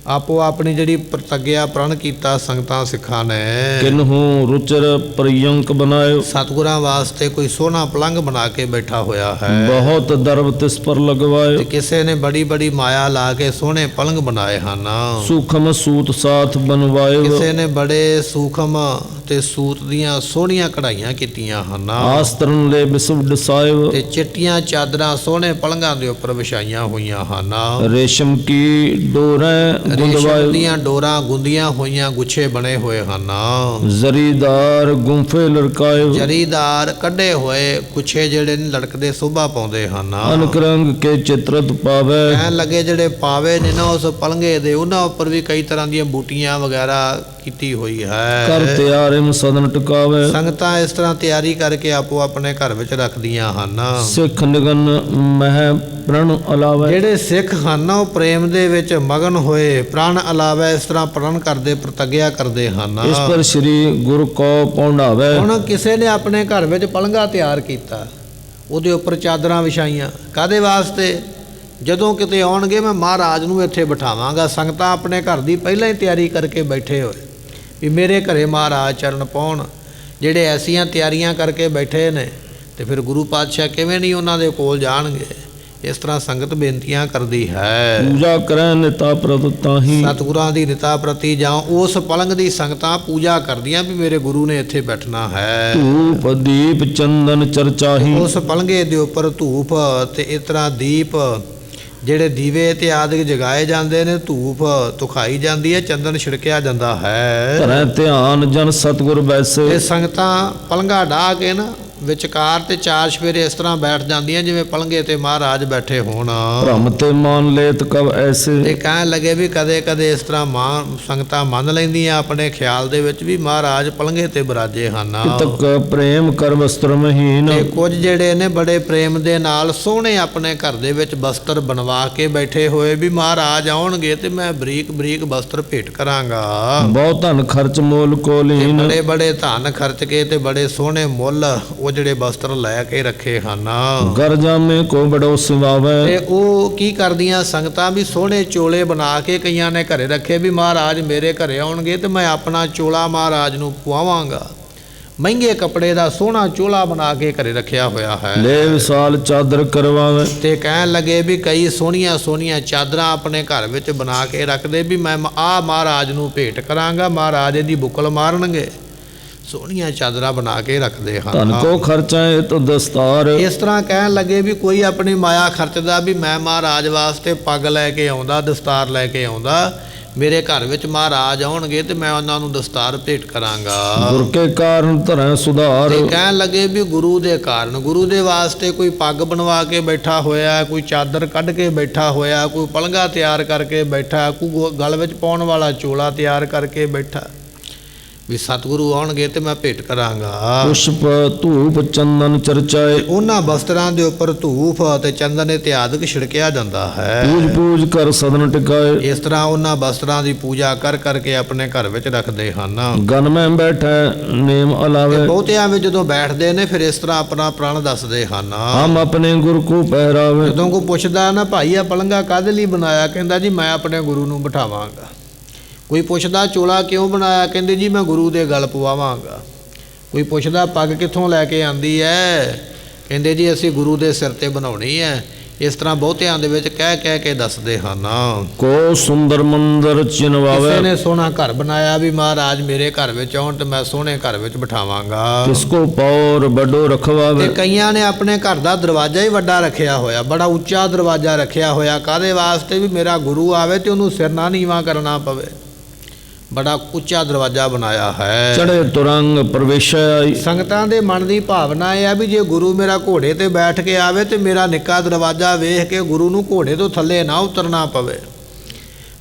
ਆਪੋ ਆਪਣੀ ਜਿਹੜੀ ਪ੍ਰਤੱਗਿਆ ਪ੍ਰਣ ਕੀਤਾ ਸੰਗਤਾਂ ਸਿੱਖਾਂ ਨੇ। ਕਿਨਹੂ ਰੁਚਰ ਪ੍ਰਿਯੰਕ ਬਣਾਇਓ। ਸਤਿਗੁਰਾਂ ਵਾਸਤੇ ਕੋਈ ਸੋਹਣਾ ਪਲੰਘ ਬਣਾ ਕੇ ਬੈਠਾ ਹੋਇਆ ਹੈ। ਬਹੁਤ ਦਰਬ ਤਿਸ ਪਰ ਲਗਵਾਇਓ। ਤੇ ਕਿਸੇ ਨੇ ਬੜੀ ਬੜੀ ਮਾਇਆ ਲਾ ਕੇ ਸੋਹਣੇ ਪਲੰਘ ਬਣਾਏ ਹਨ। ਸੂਖਮ ਸੂਤ ਸਾਥ ਬਣਵਾਇਓ। ਕਿਸੇ ਨੇ ਬੜੇ ਸੂਖਮ ਤੇ ਸੂਤ ਦੀਆਂ ਸੋਹਣੀਆਂ ਕਢਾਈਆਂ ਕੀਤੀਆਂ ਹਨ। ਆਸਤਰਨ ਲੈ ਬਿਸਵ ਡਸਾਇਓ। ਤੇ ਚਿੱਟੀਆਂ ਚਾਦਰਾਂ ਸੋਹਣੇ ਪਲੰਘਾਂ ਦੇ ਉੱਪਰ ਵਿਛਾਈਆਂ ਹੋਈਆਂ ਹਨ। ਰੇਸ਼ਮ ਕੀ ਡੋਰੇ ਰੇਸ਼ਮ ਦੀਆਂ ਡੋਰਾਂ ਗੁੰਦੀਆਂ ਹੋਈਆਂ ਗੁੱਛੇ ਬਣੇ ਹੋਏ ਹਨ। ਜ਼ਰੀਦਾਰ ਗੁੰਫੇ ਲੜਕਾਇਓ। ਜ਼ਰੀਦਾਰ ਕੱਢੇ ਹੋਏ ਗੁੱਛੇ ਜਿਹੜੇ ਨੇ ਲੜਕਦੇ ਸੋਭਾ ਪਾਉਂਦੇ ਹਨ। ਅਨਕ ਰੰਗ ਕੇ ਚਿਤਰਤ ਪਾਵੇ। ਕਹਿਣ ਲੱਗੇ ਜਿਹੜੇ ਪਾਵੇ ਨੇ ਨਾ ਉਸ ਪਲੰਘੇ ਦੇ, ਉਹਨਾਂ ਉੱਪਰ ਵੀ ਕਈ ਤਰ੍ਹਾਂ ਦੀਆਂ ਬੂਟੀਆਂ ਵਗੈਰਾ ਕੀਤੀ ਹੋਈ ਹੈ। ਕਰ ਤਿਆਰਿਮ ਸਦਨ ਟਿਕਾਵੇ। ਸੰਗਤਾਂ ਇਸ ਤਰ੍ਹਾਂ ਤਿਆਰੀ ਕਰਕੇ ਆਪੋ ਆਪਣੇ ਘਰ ਵਿੱਚ ਰੱਖਦੀਆਂ ਹਨ। ਸਿੱਖ ਨਿਗਨ ਮਹਿ ਪ੍ਰਣ ਅਲਾਵੇ। ਜਿਹੜੇ ਸਿੱਖ ਹਨ ਉਹ ਪ੍ਰੇਮ ਦੇ ਵਿੱਚ ਮਗਨ ਹੋਏ ਪ੍ਰਣ ਅਲਾਵੇ ਇਸ ਤਰ੍ਹਾਂ ਪ੍ਰਣ ਕਰਦੇ ਪ੍ਰਤੱਗਿਆ ਕਰਦੇ ਹਨ। ਇਸ ਪਰ ਸ੍ਰੀ ਗੁਰੂ ਕੋ ਪੌਂਢਾਵੇ। ਹੁਣ ਕਿਸੇ ਨੇ ਆਪਣੇ ਘਰ ਵਿੱਚ ਪਲੰਘਾ ਤਿਆਰ ਕੀਤਾ, ਉਹਦੇ ਉੱਪਰ ਚਾਦਰਾਂ ਵਿਛਾਈਆਂ, ਕਾਹਦੇ ਵਾਸਤੇ? ਜਦੋਂ ਕਿਤੇ ਆਉਣਗੇ ਮੈਂ ਮਹਾਰਾਜ ਨੂੰ ਇੱਥੇ ਬਿਠਾਵਾਂਗਾ। ਸੰਗਤਾਂ ਆਪਣੇ ਘਰ ਦੀ ਪਹਿਲਾਂ ਹੀ ਤਿਆਰੀ ਕਰਕੇ ਬੈਠੇ ਹੋਏ ਵੀ ਮੇਰੇ ਘਰੇ ਮਹਾਰਾਜ ਚਰਨ ਪਾਉਣ। ਜਿਹੜੇ ਐਸੀਆਂ ਤਿਆਰੀਆਂ ਕਰਕੇ ਬੈਠੇ ਨੇ ਤੇ ਫਿਰ ਗੁਰੂ ਪਾਤਸ਼ਾਹ ਕਿਵੇਂ ਨਹੀਂ ਉਹਨਾਂ ਦੇ ਕੋਲ ਜਾਣਗੇ। ਇਸ ਤਰ੍ਹਾਂ ਸੰਗਤ ਬੇਨਤੀਆਂ ਕਰਦੀ ਹੈ। ਪੂਜਾ ਕਰੈ ਨਿਤਾ ਪ੍ਰਤ ਤਾਹੀ। ਸਤਿਗੁਰਾਂ ਦੀ ਨਿਤਾ ਪ੍ਰਤੀ ਜਾਂ ਉਸ ਪਲੰਘ ਦੀ ਸੰਗਤਾਂ ਪੂਜਾ ਕਰਦੀਆਂ ਵੀ ਮੇਰੇ ਗੁਰੂ ਨੇ ਇੱਥੇ ਬੈਠਣਾ ਹੈ। ਧੂਪ ਦੀਪ ਚੰਦਨ ਚਰਚਾਹੀ। ਉਸ ਪਲੰਘੇ ਦੇ ਉੱਪਰ ਧੂਪ ਤੇ ਇਸ ਤਰ੍ਹਾਂ ਦੀਪ ਜਿਹੜੇ ਦੀਵੇ ਤੇ ਆਦਿ ਜਗਾਏ ਜਾਂਦੇ ਨੇ, ਧੂਪ ਤੁਖਾਈ ਜਾਂਦੀ ਹੈ, ਚੰਦਨ ਛਿੜਕਿਆ ਜਾਂਦਾ ਹੈ। ਧਰੈ ਧਿਆਨ ਜਨ ਸਤਿਗੁਰ ਬੈਸੇ। ਤੇ ਸੰਗਤਾਂ ਪਲੰਘਾ ਢਾਹ ਕੇ ਨਾ ਵਿਚਕਾਰ ਤੇ ਚਾਰ ਚਫੇਰੇ ਇਸ ਤਰ੍ਹਾਂ ਬੈਠ ਜਾਂਦੀਆਂ ਜਿਵੇਂ ਪਲੰਘੇ ਤੇ ਮਹਾਰਾਜ ਬੈਠੇ ਹੋਣ। ਭ੍ਰਮ ਤੇ ਮਾਨ ਲੇਤ ਕਬ ਐਸੇ, ਤੇ ਕਹਿਣ ਲੱਗੇ ਵੀ ਕਦੇ ਕਦੇ ਇਸ ਤਰ੍ਹਾਂ ਸੰਗਤਾਂ ਮੰਨ ਲੈਂਦੀਆਂ ਆਪਣੇ ਖਿਆਲ ਦੇ ਵਿੱਚ ਵੀ ਮਹਾਰਾਜ ਪਲੰਘੇ ਤੇ ਬਿਰਾਜੇ ਹਨ। ਤਕ ਪ੍ਰੇਮ ਕਰ ਵਸਤਰ ਮਹੀਨ, ਤੇ ਕੁਝ ਜਿਹੜੇ ਨੇ ਬੜੇ ਪ੍ਰੇਮ ਦੇ ਨਾਲ ਸੋਹਣੇ ਆਪਣੇ ਘਰ ਦੇ ਵਿੱਚ ਬਸਤਰ ਬਣਵਾ ਕੇ ਬੈਠੇ ਹੋਏ ਵੀ ਮਹਾਰਾਜ ਆਉਣਗੇ ਤੇ ਮੈਂ ਬਰੀਕ ਬਰੀਕ ਬਸਤਰ ਭੇਟ ਕਰਾਂਗਾ। ਬਹੁਤ ਧਨ ਖਰਚ ਮੋਲ ਕੋ ਲੀਨ, ਬੜੇ ਬੜੇ ਧਨ ਖਰਚ ਕੇ ਤੇ ਬੜੇ ਸੋਹਣੇ ਮੁੱਲ ਉਹ ਜਿਹੜੇ ਬਸਤਰ ਲੈ ਕੇ ਰੱਖੇ ਹਨ। ਗਰ ਜਾਮੇ ਕੋ ਬੜੋ ਸਿਵਾਵੇ, ਤੇ ਉਹ ਕੀ ਕਰਦੀਆਂ ਸੰਗਤਾਂ ਵੀ ਸੋਹਣੇ ਚੋਲੇ ਬਣਾ ਕੇ ਕਈਆਂ ਨੇ ਘਰੇ ਰੱਖੇ ਵੀ ਮਹਾਰਾਜ ਮੇਰੇ ਘਰੇ ਆਉਣਗੇ ਤੇ ਮੈਂ ਆਪਣਾ ਚੋਲਾ ਮਹਾਰਾਜ ਨੂੰ ਪਵਾਵਾਂਗਾ। ਮਹਿੰਗੇ ਕੱਪੜੇ ਦਾ ਸੋਹਣਾ ਚੋਲਾ ਬਣਾ ਕੇ ਘਰੇ ਰੱਖਿਆ ਹੋਇਆ ਹੈ। ਲੈ ਵਿਸਾਲ ਚਾਦਰ ਕਰਵਾਵੇ, ਤੇ ਕਹਿਣ ਲੱਗੇ ਵੀ ਕਈ ਸੋਹਣੀਆਂ ਸੋਹਣੀਆਂ ਚਾਦਰਾਂ ਆਪਣੇ ਘਰ ਵਿੱਚ ਬਣਾ ਕੇ ਰੱਖਦੇ ਵੀ ਮੈਂ ਆਹ ਮਹਾਰਾਜ ਨੂੰ ਭੇਟ ਕਰਾਂਗਾ, ਮਹਾਰਾਜ ਇਹਦੀ ਬੁੱਕਲ ਮਾਰਨਗੇ। ਸੋਹਣੀਆਂ ਚਾਦਰਾਂ ਬਣਾ ਕੇ ਰੱਖਦੇ ਹਨ। ਧਨ ਕੋ ਖਰਚਾ ਇਹ ਤਾਂ ਦਸਤਾਰ, ਇਸ ਤਰ੍ਹਾਂ ਕਹਿਣ ਲੱਗੇ ਵੀ ਕੋਈ ਆਪਣੀ ਮਾਇਆ ਖਰਚਦਾ ਵੀ ਮੈਂ ਮਹਾਰਾਜ ਵਾਸਤੇ ਪੱਗ ਲੈ ਕੇ ਆਉਂਦਾ, ਦਸਤਾਰ ਲੈ ਕੇ ਆਉਂਦਾ, ਮੇਰੇ ਘਰ ਵਿੱਚ ਮਹਾਰਾਜ ਆਉਣਗੇ ਤੇ ਮੈਂ ਉਹਨਾਂ ਨੂੰ ਦਸਤਾਰ ਭੇਟ ਕਰਾਂਗਾ। ਗੁਰ ਕੇ ਕਾਰਨ ਧਰੈ ਸੁਧਾਰ, ਤੇ ਕਹਿਣ ਲੱਗੇ ਵੀ ਗੁਰੂ ਦੇ ਕਾਰਨ, ਗੁਰੂ ਦੇ ਵਾਸਤੇ ਕੋਈ ਪੱਗ ਬਣਵਾ ਕੇ ਬੈਠਾ ਹੋਇਆ, ਕੋਈ ਚਾਦਰ ਕੱਢ ਕੇ ਬੈਠਾ ਹੋਇਆ, ਕੋਈ ਪਲੰਘਾ ਤਿਆਰ ਕਰਕੇ ਬੈਠਾ, ਕੋਈ ਗਲ ਵਿੱਚ ਪਾਉਣ ਵਾਲਾ ਚੋਲਾ ਤਿਆਰ ਕਰਕੇ ਬੈਠਾ ਵੀ ਸਤਿਗੁਰੂ ਆਉਣਗੇ ਤੇ ਮੈਂ ਭੇਟ ਕਰਾਂਗਾ। ਪੁਸ਼ਪ ਧੂਪ ਚੰਦਨ ਚਰਚਾਏ, ਉਹਨਾਂ ਬਸਤਰਾਂ ਦੇ ਉੱਪਰ ਧੂਫ ਤੇ ਚੰਦਨ ਇਤਿਆਦਿਕ ਛਿੜਕਿਆ ਜਾਂਦਾ ਹੈ। ਪੂਜ ਪੂਜ ਕਰ ਸਦਨ ਟਿਕਾਏ, ਇਸ ਤਰ੍ਹਾਂ ਉਹਨਾਂ ਬਸਤਰਾਂ ਦੀ ਪੂਜਾ ਕਰ ਕਰਕੇ ਆਪਣੇ ਘਰ ਵਿੱਚ ਰੱਖਦੇ ਹਨ। ਗਨ ਮੈਂ ਬੈਠੈ ਨੇਮ ਅਲਾਵੇ, ਬਹੁਤਿਆਂ ਵਿੱਚ ਜਦੋਂ ਬੈਠਦੇ ਨੇ ਫਿਰ ਇਸ ਤਰ੍ਹਾਂ ਆਪਣਾ ਪ੍ਰਣ ਦੱਸਦੇ ਹਨ। ਹਮ ਆਪਣੇ ਗੁਰ ਕੋ ਪਹਿਰਾਵੇ, ਜਦੋਂ ਕੋਈ ਪੁੱਛਦਾ ਨਾ ਭਾਈ ਆ ਪਲੰਘਾ ਕਾਹਦੇ ਲਈ ਬਣਾਇਆ, ਕਹਿੰਦਾ ਜੀ ਮੈਂ ਆਪਣੇ ਗੁਰੂ ਨੂੰ ਬਿਠਾਵਾਂਗਾ। ਕੋਈ ਪੁੱਛਦਾ ਚੋਲਾ ਕਿਉਂ ਬਣਾਇਆ, ਕਹਿੰਦੇ ਜੀ ਮੈਂ ਗੁਰੂ ਦੇ ਗਲ ਪਵਾਵਾਂਗਾ। ਕੋਈ ਪੁੱਛਦਾ ਪੱਗ ਕਿੱਥੋਂ ਲੈ ਕੇ ਆਂਦੀ ਹੈ, ਕਹਿੰਦੇ ਜੀ ਅਸੀਂ ਗੁਰੂ ਦੇ ਸਿਰ ਤੇ ਬਣਾਉਣੀ ਹੈ। ਇਸ ਤਰ੍ਹਾਂ ਬਹੁਤਿਆਂ ਦੇ ਵਿੱਚ ਕਹਿ ਕੇ ਦੱਸਦੇ ਹਨ। ਕੋ ਸੁੰਦਰ ਮੰਦਰ ਚਿਨਵਾਵੇ, ਕਿਸੇ ਨੇ ਸੋਹਣਾ ਘਰ ਬਣਾਇਆ ਵੀ ਮਹਾਰਾਜ ਮੇਰੇ ਘਰ ਵਿੱਚ ਆਉਣ ਤੇ ਮੈਂ ਸੋਹਣੇ ਘਰ ਵਿੱਚ ਬਿਠਾਵਾਂਗਾ। ਕਿਸ ਕੋ ਪੌਰ ਵੱਡੋ ਰਖਵਾਵੇ, ਤੇ ਕਈਆਂ ਨੇ ਆਪਣੇ ਘਰ ਦਾ ਦਰਵਾਜ਼ਾ ਹੀ ਵੱਡਾ ਰੱਖਿਆ ਹੋਇਆ, ਬੜਾ ਉੱਚਾ ਦਰਵਾਜ਼ਾ ਰੱਖਿਆ ਹੋਇਆ। ਕਾਹਦੇ ਵਾਸਤੇ ਵੀ ਮੇਰਾ ਗੁਰੂ ਆਵੇ ਤੇ ਉਹਨੂੰ ਸਿਰ ਨਾ ਨੀਵਾਂ ਕਰਨਾ ਪਵੇ। ਬੜਾ ਉੱਚਾ ਦਰਵਾਜ਼ਾ ਬਣਾਇਆ ਹੈ। ਚੜੇ ਤੁਰੰਗ ਪ੍ਰਵੇਸ਼ਾਈ, ਸੰਗਤਾਂ ਦੇ ਮਨ ਦੀ ਭਾਵਨਾ ਇਹ ਆ ਵੀ ਜੇ ਗੁਰੂ ਮੇਰਾ ਘੋੜੇ ਤੇ ਬੈਠ ਕੇ ਆਵੇ ਤੇ ਮੇਰਾ ਨਿੱਕਾ ਦਰਵਾਜ਼ਾ ਵੇਖ ਕੇ ਗੁਰੂ ਨੂੰ ਘੋੜੇ ਤੋਂ ਥੱਲੇ ਨਾ ਉਤਰਨਾ ਪਵੇ।